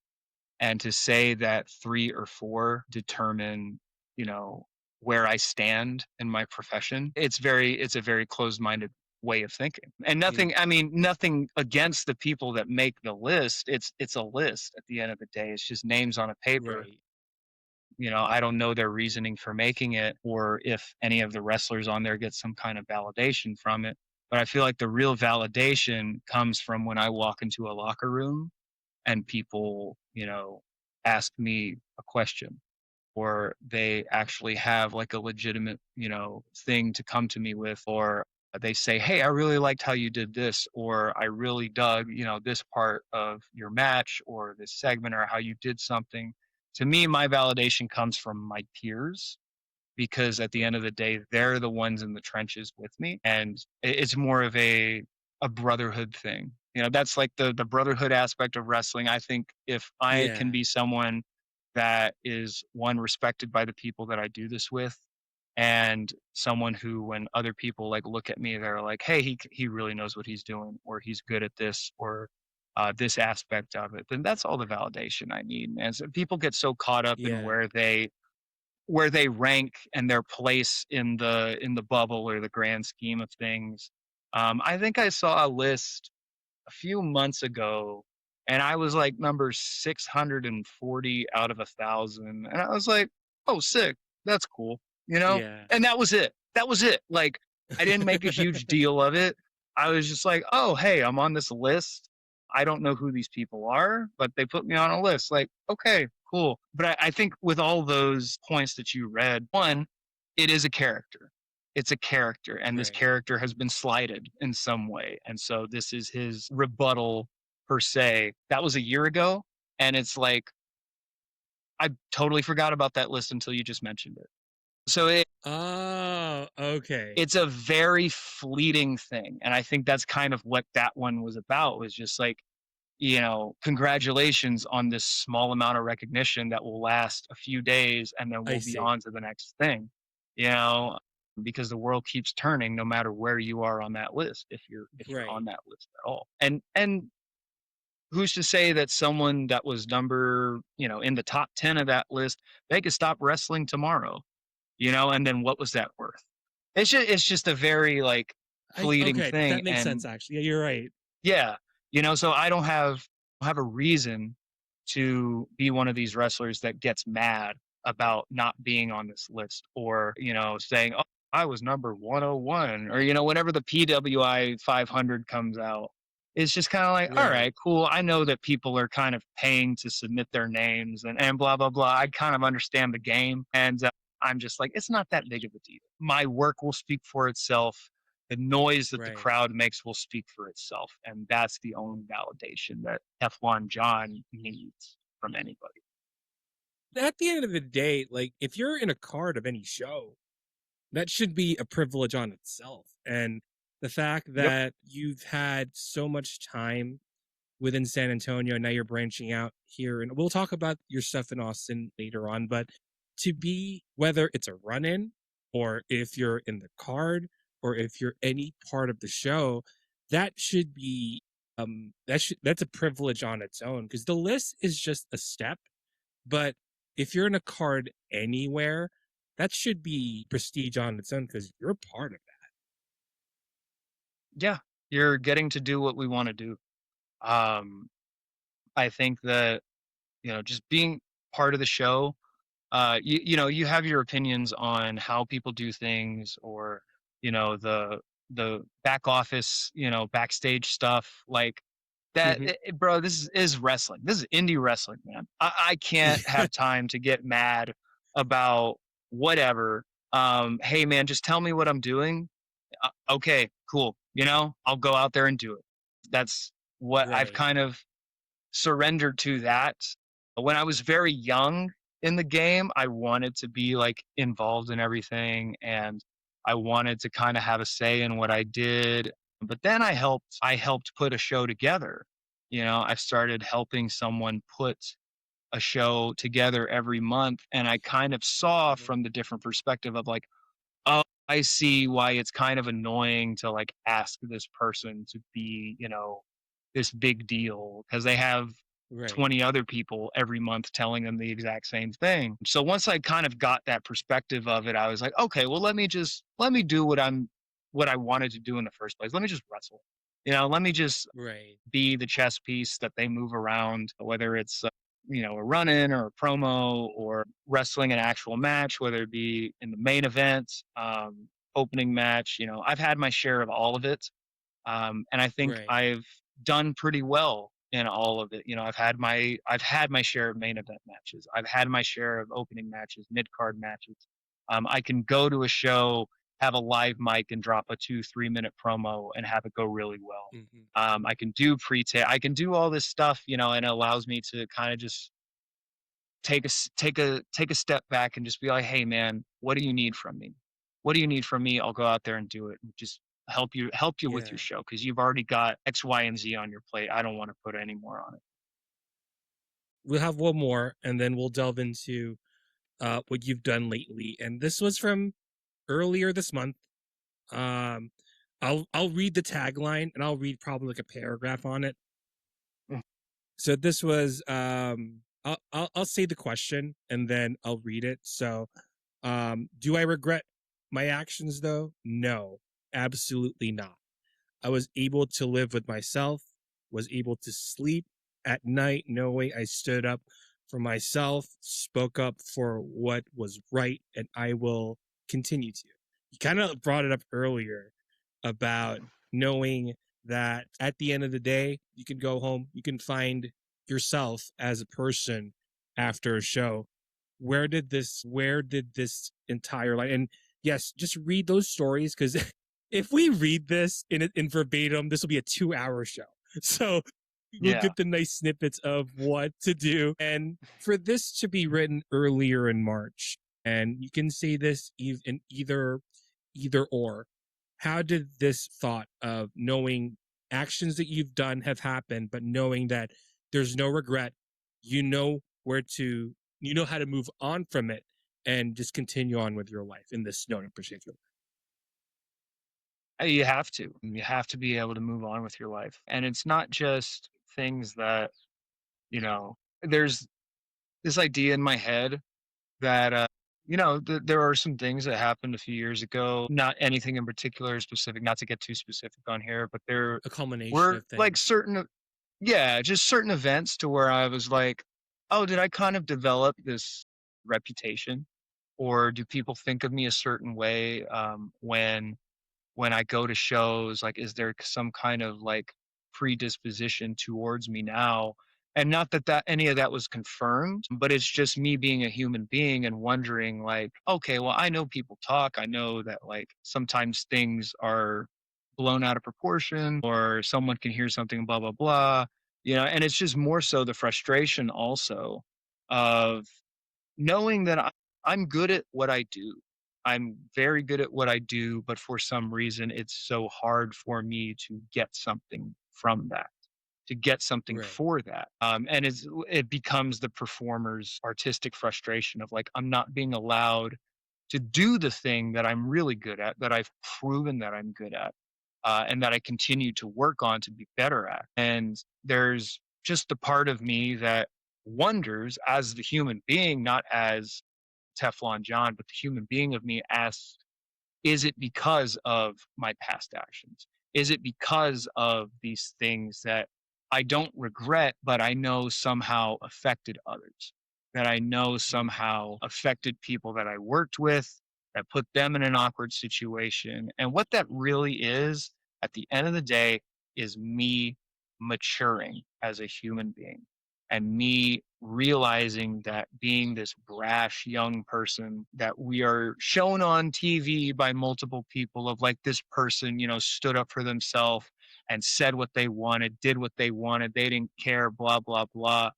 and to say that 3 or 4 determine, you know, where I stand in my profession, it's a very closed-minded way of thinking. And Mm, nothing against the people that make the list. It's a list at the end of the day. It's just names on a paper. right. I don't know their reasoning for making it, or if any of the wrestlers on there get some kind of validation from it. But I feel like the real validation comes from when I walk into a locker room and people, ask me a question, or they actually have like a legitimate, thing to come to me with, or they say, "Hey, I really liked how you did this," or "I really dug, this part of your match or this segment or how you did something." To me, my validation comes from my peers, because at the end of the day, they're the ones in the trenches with me, and it's more of a brotherhood thing. That's like the brotherhood aspect of wrestling. I think if I can Yeah. be someone that is, one, respected by the people that I do this with, and someone who, when other people like look at me, they're like, "Hey, he really knows what he's doing, or he's good at this, or this aspect of it," then that's all the validation I need. And so people get so caught up in Yeah. where they rank and their place in the bubble or the grand scheme of things. I think I saw a list a few months ago, and I was like number 640 out of 1,000, and I was like, "Oh, sick, that's cool," you know? Yeah. And that was it. That was it. Like, I didn't make a huge deal of it. I was just like, "Oh, hey, I'm on this list. I don't know who these people are, but they put me on a list." Like, okay, cool. But I think with all those points that you read, one, it is a character. It's a character, and this Right. character has been slighted in some way. And so this is his rebuttal per se. That was a year ago, and it's like I totally forgot about that list until you just mentioned it. So Oh, okay. it's a very fleeting thing, and I think that's kind of what that one was about, was just like, congratulations on this small amount of recognition that will last a few days, and then I we'll be see. on to the next thing, you know, because the world keeps turning no matter where you are on that list, if you're on Right. that list at all. And who's to say that someone that was number, in the top 10 of that list, they could stop wrestling tomorrow, and then what was that worth? It's just a very like I fleeting okay, thing. that makes And sense actually. Yeah, you're right. yeah, so I don't have a reason to be one of these wrestlers that gets mad about not being on this list, or, saying, "Oh, I was number 101," or, whenever the PWI 500 comes out. It's just kind of like, all Right. right, cool. I know that people are kind of paying to submit their names and blah, blah, blah. I kind of understand the game. And I'm just like, it's not that big of a deal. My work will speak for itself. The noise that the Right. crowd makes will speak for itself, and that's the only validation that Teflon Jon needs from anybody. At the end of the day, like if you're in a card of any show, that should be a privilege on itself. And the fact Yep. that you've had so much time within San Antonio, now you're branching out here, and we'll talk about your stuff in Austin later on, but to be, whether it's a run-in or if you're in the card or if you're any part of the show, that should be that's a privilege on its own, because the list is just a step. But if you're in a card anywhere, that should be prestige on its own because you're part of Yeah, you're getting to do what we want to do. Um, I think that, just being part of the show, you have your opinions on how people do things, or, the back office, backstage stuff like that. that. Bro, this is wrestling. This is indie wrestling, man. I can't Yeah, have time to get mad about whatever. Hey, man, just tell me what I'm doing. Okay, cool. I'll go out there and do it. That's what I've right, kind of surrendered to that. When I was very young in the game, I wanted to be like involved in everything, and I wanted to kind of have a say in what I did. But then I helped put a show together. I started helping someone put a show together every month, and I kind of saw mhm, from the different perspective of like, oh, I see why it's kind of annoying to like ask this person to be, this big deal, because they have right, 20 other people every month telling them the exact same thing. So once I kind of got that perspective of it, I was like, okay, well, let me do what I wanted to do in the first place. Let me just wrestle. Let me just right, be the chess piece that they move around, whether it's a run in or a promo, or wrestling an actual match, whether it be in the main event, opening match. I've had my share of all of it, and I think right, I've done pretty well in all of it. I've had my share of main event matches. I've had my share of opening matches, mid card matches. I can go to a show, have a live mic, and drop a 2-3 minute promo and have it go really well. mhm, I can do pre-tape. I can do all this stuff, and it allows me to kind of just take a step back and just be like, hey man, what do you need from me? What do you need from me? I'll go out there and do it, and just help you with your yeah. show, because you've already got X, Y, and Z on your plate. I don't want to put any more on it. We'll have one more, and then we'll delve into what you've done lately. And this was from earlier this month. Um, I'll read the tagline, and I'll read probably like a paragraph on it. Mm. So this was I'll say the question and then I'll read it. So do I regret my actions though? No, absolutely not. I was able to live with myself, was able to sleep, at night, knowing I stood up for myself, spoke up for what was right, and I will continue to. You kind of brought it up earlier about knowing that at the end of the day, you can go home, you can find yourself as a person after a show. Where did this entire life, and yes, just read those stories, because if we read this in verbatim, this will be a 2 hour show. So we'll Yeah. get the nice snippets of what to do. And for this to be written earlier in March, and you can say this in either or, how did this thought of knowing actions that you've done have happened, but knowing that there's no regret, you know where to, you know how to move on from it and just continue on with your life in this note in particular? You have to. You have to be able to move on with your life. And it's not just things that, there's this idea in my head that, there are some things that happened a few years ago, not anything in particular specific, not to get too specific on here, but there A culmination were of like things. certain, yeah, just certain events to where I was like, oh, did I kind of develop this reputation? Or do people think of me a certain way when I go to shows, like, is there some kind of like predisposition towards me now? And not that any of that was confirmed, but it's just me being a human being and wondering, like, okay, well, I know people talk. I know that like sometimes things are blown out of proportion, or someone can hear something, blah, blah, blah. And it's just more so the frustration also of knowing that I'm good at what I do. I'm very good at what I do, but for some reason, it's so hard for me to get something from that, to get something Right. for that. And it becomes the performer's artistic frustration of like, I'm not being allowed to do the thing that I'm really good at, that I've proven that I'm good at, and that I continue to work on to be better at. And there's just the part of me that wonders, as the human being, not as Teflon John, but the human being of me asks, is it because of my past actions? Is it because of these things that I don't regret, but I know somehow affected others? That I know Mm. somehow affected people that I worked with, that put them in an awkward situation. And what that really is, at the end of the day, is me maturing as a human being and me realizing that being this brash young person that we are shown on TV by multiple people of like this person, stood up for themselves and said what they wanted, did what they wanted, they didn't care, blah, blah, blah.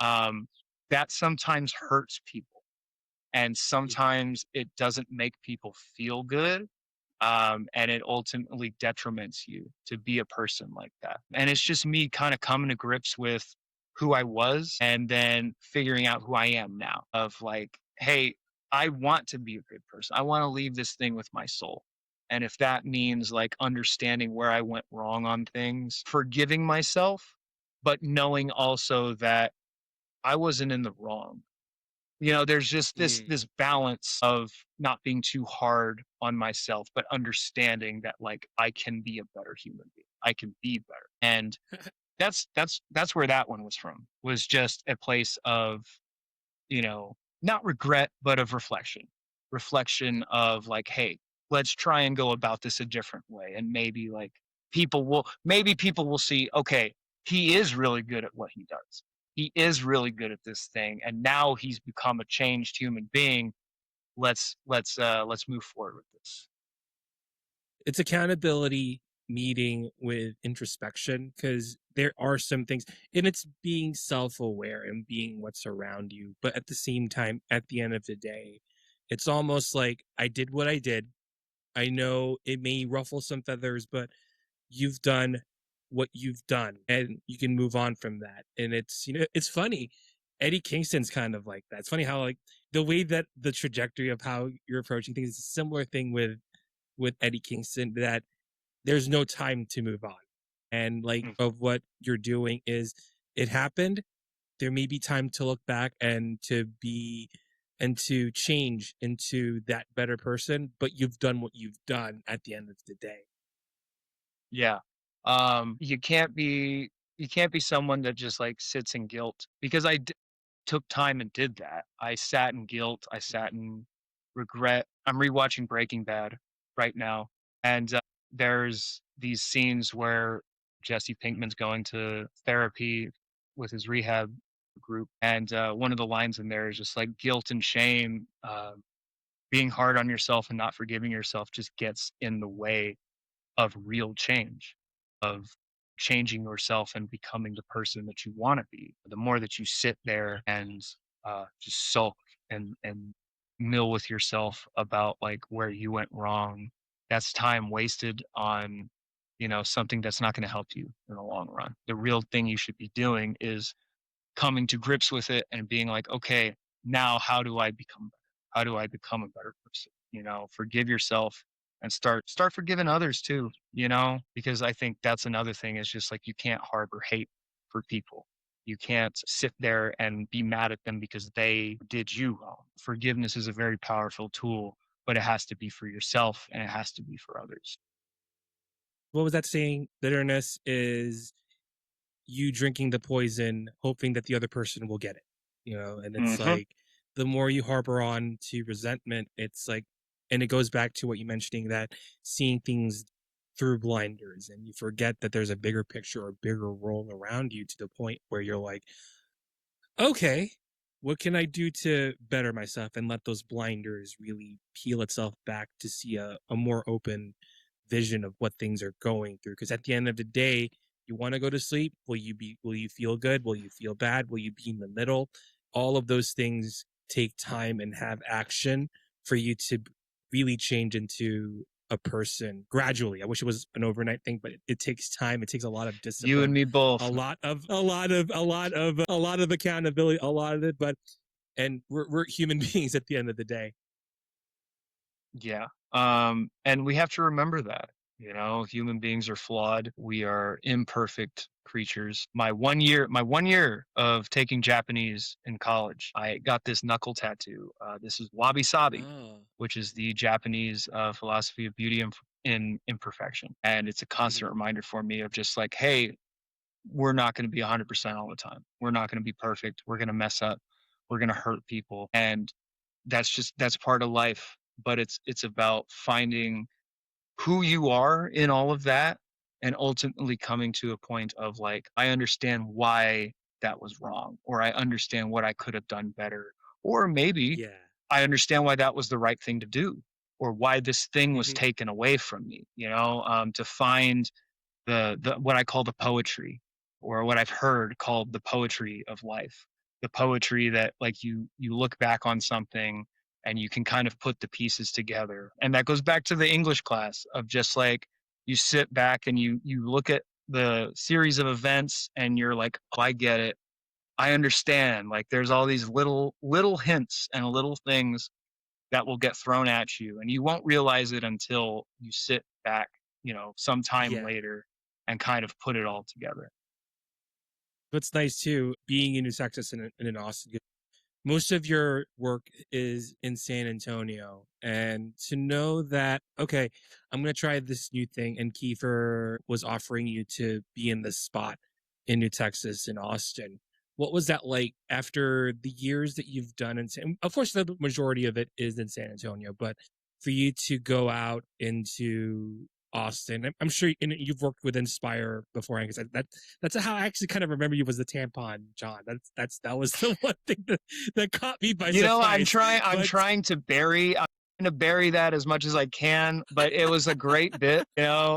Um, that sometimes hurts people. And Yeah. sometimes it doesn't make people feel good, and it ultimately detriments you to be a person like that. And it's just me kind of coming to grips with who I was and then figuring out who I am now of like, hey, I want to be a good person. I want to leave this thing with my soul. And if that means like understanding where I went wrong on things, forgiving myself, but knowing also that I wasn't in the wrong. There's just this Mm. this balance of not being too hard on myself, but understanding that like I can be a better human being. I can be better. And that's where that one was from. Was just a place of, not regret, but of reflection. Reflection of like, hey, let's try and go about this a different way. And maybe people will see, okay, he is really good at what he does. He is really good at this thing. And now he's become a changed human being. Let's move forward with this. It's accountability meeting with introspection, because there are some things, and it's being self-aware and being what's around you, but at the same time, at the end of the day, it's almost like I did what I did. I know it may ruffle some feathers, but you've done what you've done and you can move on from that. And it's, it's funny, Eddie Kingston's kind of like that. It's funny how, like, the way that the trajectory of how you're approaching things is a similar thing with Eddie Kingston, that there's no time to move on. And like Mm. of what you're doing is, it happened. There may be time to look back and to change into that better person, but you've done what you've done at the end of the day. Yeah. You can't be. you can't be someone that just like sits in guilt because took time and did that. I sat in guilt. I sat in regret. I'm rewatching Breaking Bad right now, and there's these scenes where Jesse Pinkman's going to therapy with his rehab group, and one of the lines in there is just like guilt and shame, being hard on yourself and not forgiving yourself just gets in the way of real change, of changing yourself and becoming the person that you want to be. The more that you sit there and just sulk and mill with yourself about like where you went wrong, that's time wasted on, something that's not going to help you in the long run. The real thing you should be doing is coming to grips with it and being like, okay, now how do I become better? How do I become a better person? Forgive yourself and start forgiving others too, because I think that's another thing is just like you can't harbor hate for people. You can't sit there and be mad at them because they did you wrong. Forgiveness is a very powerful tool, but it has to be for yourself and it has to be for others. What was that saying? Bitterness is you drinking the poison, hoping that the other person will get it. And it's Hmm. like the more you harbor on to resentment, it's like, and it goes back to what you mentioning that seeing things through blinders and you forget that there's a bigger picture or bigger world around you to the point where you're like, okay, what can I do to better myself and let those blinders really peel itself back to see a more open vision of what things are going through? Because at the end of the day, you want to go to sleep. Will you feel good? Will you feel bad? Will you be in the middle? All of those things take time and have action for you to really change into a person gradually. I wish it was an overnight thing, but it takes time. It takes a lot of You and discipline, me both. a lot of accountability, a lot of it. But and we're human beings at the end of the day. Yeah. And we have to remember that, human beings are flawed. We are imperfect creatures. My 1 year of taking Japanese in college, I got this knuckle tattoo. This is wabi sabi, Oh, which is the Japanese philosophy of beauty in imperfection. And it's a constant mm-hmm. reminder for me of just like, hey, we're not going to be 100% all the time. We're not going to be perfect. We're going to mess up. We're going to hurt people. And that's part of life, but it's about finding who you are in all of that and ultimately coming to a point of like I understand why that was wrong, or I understand what I could have done better, or maybe Yeah. I understand why that was the right thing to do, or why this thing was Mm-hmm. taken away from me, to find the what I call the poetry, or what I've heard called the poetry of life. The poetry that like you look back on something and you can kind of put the pieces together. And that goes back to the English class of just like you sit back and you look at the series of events and you're like, oh, I get it. I understand. Like there's all these little hints and little things that will get thrown at you and you won't realize it until you sit back, sometime Yeah. later and kind of put it all together. What's nice too, being in New Texas and in Austin, most of your work is in San Antonio, and to know that okay, I'm gonna try this new thing, and Kiefer was offering you to be in this spot in New Texas in Austin. What was that like after the years that you've done in San? Of course, the majority of it is in San Antonio, but for you to go out into Austin, I'm sure you've worked with Inspire beforehand because that's how I actually kind of remember you was the tampon John. That was the one thing that caught me by I'm surprise. trying I'm But trying to bury that as much as I can, but it was a great bit,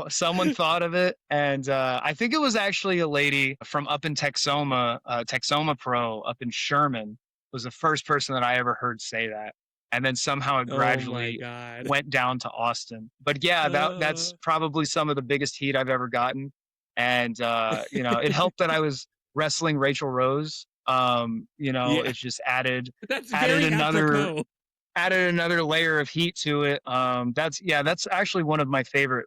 someone thought of it and I think it was actually a lady from up in Texoma, Texoma Pro up in Sherman was the first person that I ever heard say that. And then somehow it oh my gradually god, went down to Austin. But yeah, that's uh, probably some of the biggest heat I've ever gotten. And it helped that I was wrestling Rachel Rose. yeah, It just added that's added very another apropos. added another layer of heat to it. That's actually one of my favorite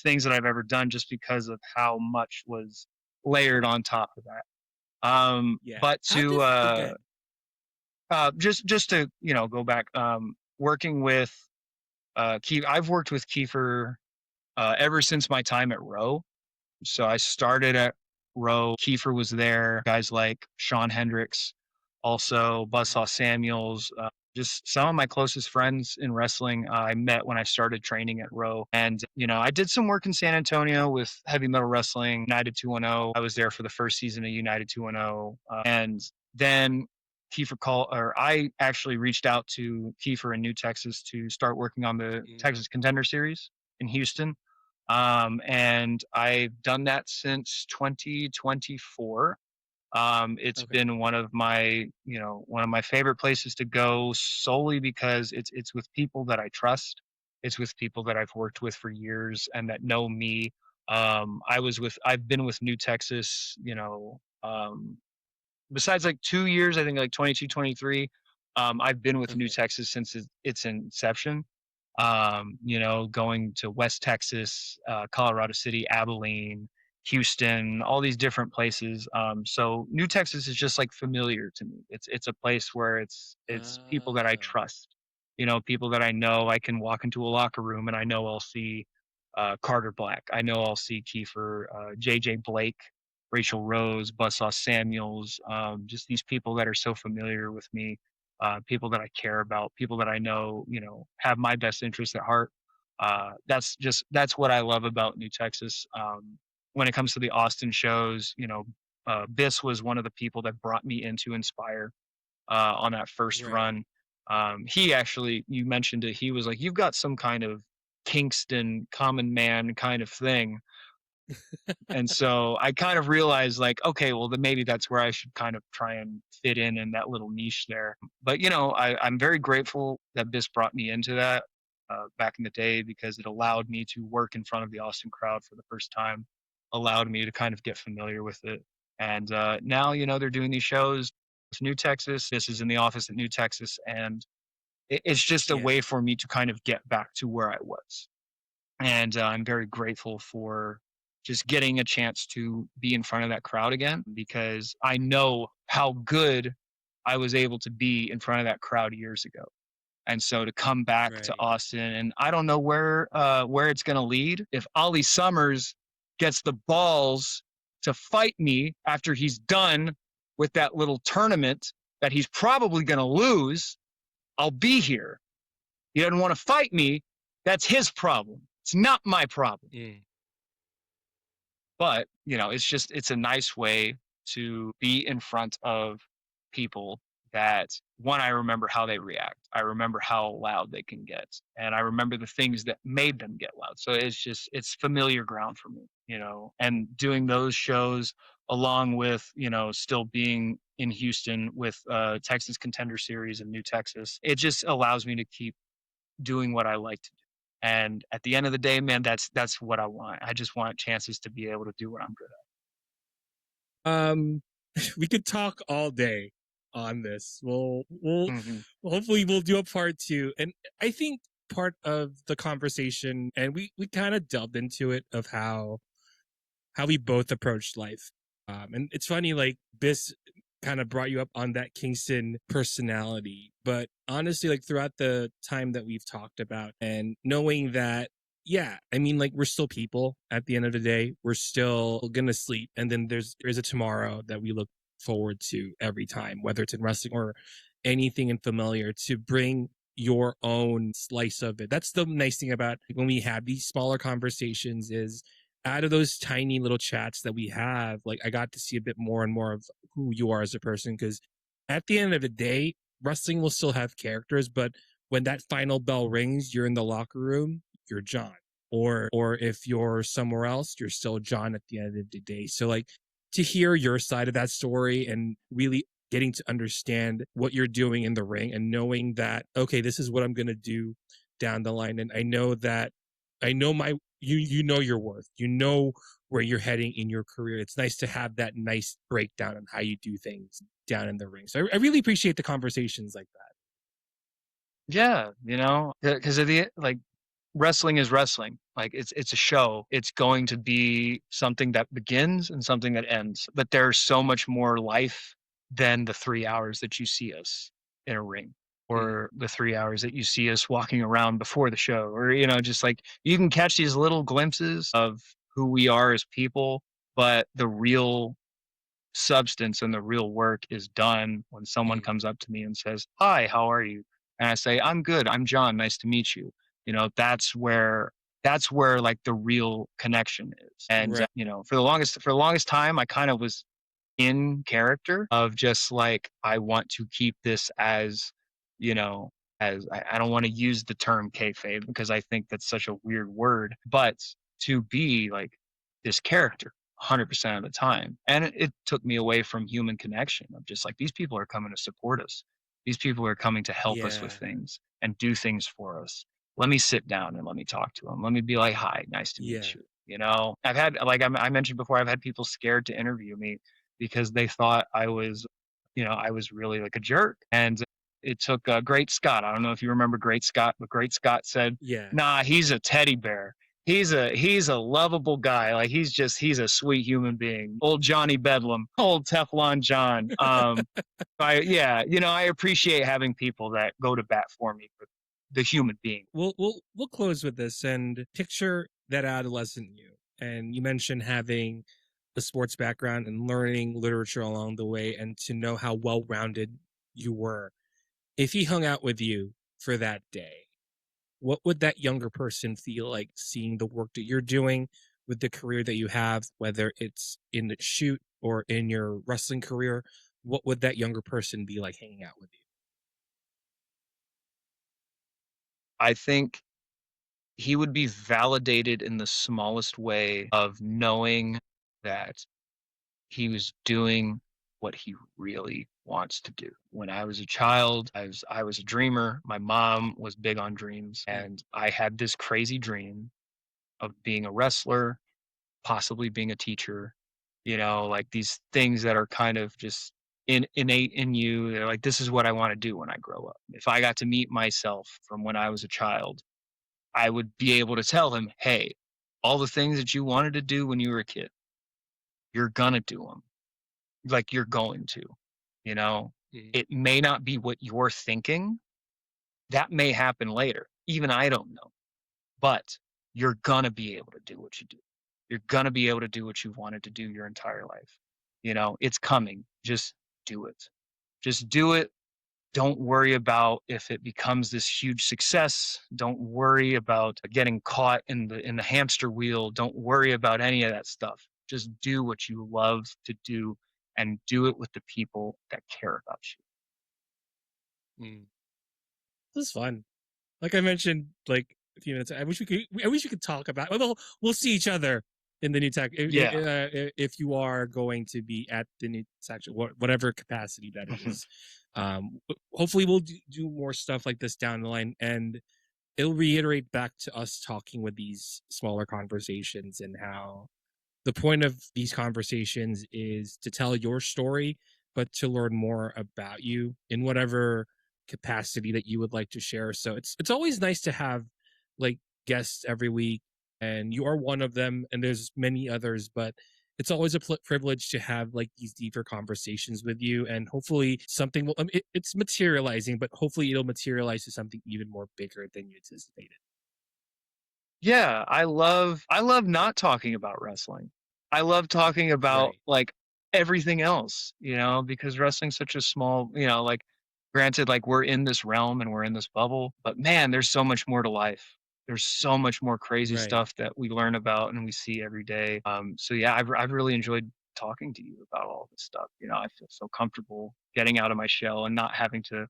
things that I've ever done, just because of how much was layered on top of that. Yeah, But how to does again? just to go back, working with I've worked with Kiefer ever since my time at Row. So I started at Rowe. Kiefer was there. Guys like Sean Hendricks, also Buzzsaw Samuels. Just some of my closest friends in wrestling I met when I started training at Rowe. And, I did some work in San Antonio with heavy metal wrestling, United 210. I was there for the first season of United 210. And then I actually reached out to Kiefer in New Texas to start working on the Mm, Texas Contender Series in Houston. And I've done that since 2024. It's okay. been one of my favorite places to go solely because it's with people that I trust. It's with people that I've worked with for years and that know me. I've been with New Texas, besides like 2 years, I think like 22, 23. I've been with New Okay. Texas since its inception. Going to West Texas, Colorado City, Abilene, Houston, all these different places. So New Texas is just like familiar to me. It's a place where it's people that I Ah, trust. People that I know. I can walk into a locker room and I know I'll see Carter Black. I know I'll see Kiefer, JJ Blake, Rachel Rose, Buzzsaw Samuels. Just these people that are so familiar with me, people that I care about, people that I know, have my best interests at heart. That's what I love about New Texas. When it comes to the Austin shows, Biss was one of the people that brought me into Inspire on that first right. run. He actually, you mentioned it. He was like, "You've got some kind of Kingston common man kind of thing." And so I kind of realized like, okay, well then maybe that's where I should kind of try and fit in that little niche there. But I'm very grateful that Biss brought me into that back in the day because it allowed me to work in front of the Austin crowd for the first time, allowed me to kind of get familiar with it. And now, they're doing these shows. It's New Texas. This is in the office at New Texas, and it's just a Yeah. way for me to kind of get back to where I was. And I'm very grateful for just getting a chance to be in front of that crowd again because I know how good I was able to be in front of that crowd years ago. And so to come back to Right. Austin, and I don't know where it's going to lead. If Ollie Summers gets the balls to fight me after he's done with that little tournament that he's probably going to lose, I'll be here. He doesn't want to fight me. That's his problem. It's not my problem. Mm, But, it's a nice way to be in front of people that one, I remember how they react. I remember how loud they can get. And I remember the things that made them get loud. So it's familiar ground for me, and doing those shows along with, still being in Houston with Texas Contender Series in New Texas, it just allows me to keep doing what I like to do. And at the end of the day, man, that's what I want. I just want chances to be able to do what I'm good um, we could talk all day on this. We'll at. Mhm. hopefully we'll do a part two. And I think part of the conversation, and we kind of delved into it of how we both approached life. And it's funny, like Biss kind of brought you up on that Kingston personality, but honestly, like throughout the time that we've talked about, and knowing that, yeah, I mean, like we're still people at the end of the day. We're still gonna sleep, and then there's a tomorrow that we look forward to every time, whether it's in wrestling or anything in familiar, to bring your own slice of it. That's the nice thing about when we have these smaller conversations is out of those tiny little chats that we have, like I got to see a bit more and more of who you are as a person. Because at the end of the day, wrestling will still have characters, but when that final bell rings, you're in the locker room, you're John. Or if you're somewhere else, you're still John at the end of the day. So like to hear your side of that story and really getting to understand what you're doing in the ring and knowing that, okay, this is what I'm gonna do down the line. And I know that I know my you know your worth. You know where you're heading in your career. It's nice to have that nice breakdown on how you do things down in the ring. So I really appreciate the conversations like that. Yeah, because at the like wrestling is wrestling. Like it's a show. It's going to be something that begins and something that ends. But there's so much more life than the 3 hours that you see us in a ring Mm, or the 3 hours that you see us walking around before the show or just like you can catch these little glimpses of who we are as people, but the real substance and the real work is done when someone Mm. comes up to me and says, "Hi, how are you?" And I say, "I'm good. I'm John. Nice to meet you." That's where like the real connection is. And Right. for the longest time I kind of was in character of just like I want to keep this as, you know, as I don't want to use the term kayfabe because I think that's such a weird word, but to be like this character 100% of the time. And it took me away from human connection of just like these people are coming to support us. These people are coming to help us with Yeah. things and do things for us. Let me sit down and let me talk to them. Let me be like, "Hi, nice to meet Yeah. you." I've had, like I mentioned before, I've had people scared to interview me because they thought I was really like a jerk. And it took Great Scott. I don't know if you remember Great Scott, but Great Scott said, Yeah. "Nah, he's a teddy bear. He's a lovable guy. Like he's a sweet human being. Old Johnny Bedlam, old Teflon John." I appreciate having people that go to bat for me for the human being. We'll close with this and picture that adolescent you. And you mentioned having the sports background and learning literature along the way and to know how well rounded you were. If he hung out with you for that day, what would that younger person feel like seeing the work that you're doing with the career that you have, whether it's in the shoot or in your wrestling career? What would that younger person be like hanging out with you? I think he would be validated in the smallest way of knowing that he was doing what he really wants to do. When I was a child, I was a dreamer. My mom was big on dreams, Mm. and I had this crazy dream of being a wrestler, possibly being a teacher, like these things that are kind of just innate in you. They're like, this is what I want to do when I grow up. If I got to meet myself from when I was a child, I would be able to tell him, hey, all the things that you wanted to do when you were a kid, you're gonna do them. Like you're going to, you know, Mm. it may not be what you're thinking. That may happen later. Even I don't know, but you're gonna be able to do what you do. You're gonna be able to do what you've wanted to do your entire life. It's coming. Just do it. Just do it. Don't worry about if it becomes this huge success. Don't worry about getting caught in the hamster wheel. Don't worry about any of that stuff. Just do what you love to do and do it with the people that care about you. Mm. This is fun. Like I mentioned, like a few minutes, I wish we could talk about. Well, we'll see each other in the new tech Yeah. if you are going to be at the new section, whatever capacity that is. Hopefully, we'll do more stuff like this down the line, and it'll reiterate back to us talking with these smaller conversations and how the point of these conversations is to tell your story, but to learn more about you in whatever capacity that you would like to share. So it's always nice to have like guests every week, and you are one of them, and there's many others, but it's always a privilege to have like these deeper conversations with you, and hopefully something will. It's materializing, but hopefully it'll materialize to something even more bigger than you anticipated. Yeah, I love not talking about wrestling. I love talking about Right, like everything else, because wrestling's such a small, like granted like we're in this realm and we're in this bubble, but man, there's so much more to life. There's so much more crazy right. stuff that we learn about and we see every day. So yeah, I've really enjoyed talking to you about all this stuff. I feel so comfortable getting out of my shell and not having to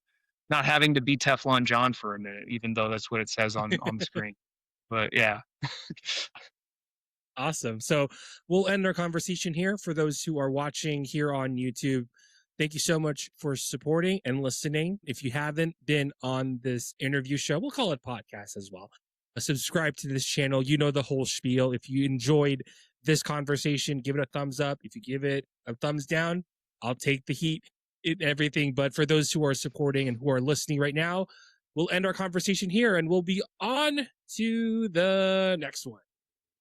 be Teflon John for a minute, even though that's what it says on the screen. But yeah. Awesome. So we'll end our conversation here. For those who are watching here on YouTube, thank you so much for supporting and listening. If you haven't been on this interview show, we'll call it podcast as well. Subscribe to this channel. You know the whole spiel. If you enjoyed this conversation, give it a thumbs up. If you give it a thumbs down, I'll take the heat, everything. But for those who are supporting and who are listening right now, we'll end our conversation here and we'll be on to the next one.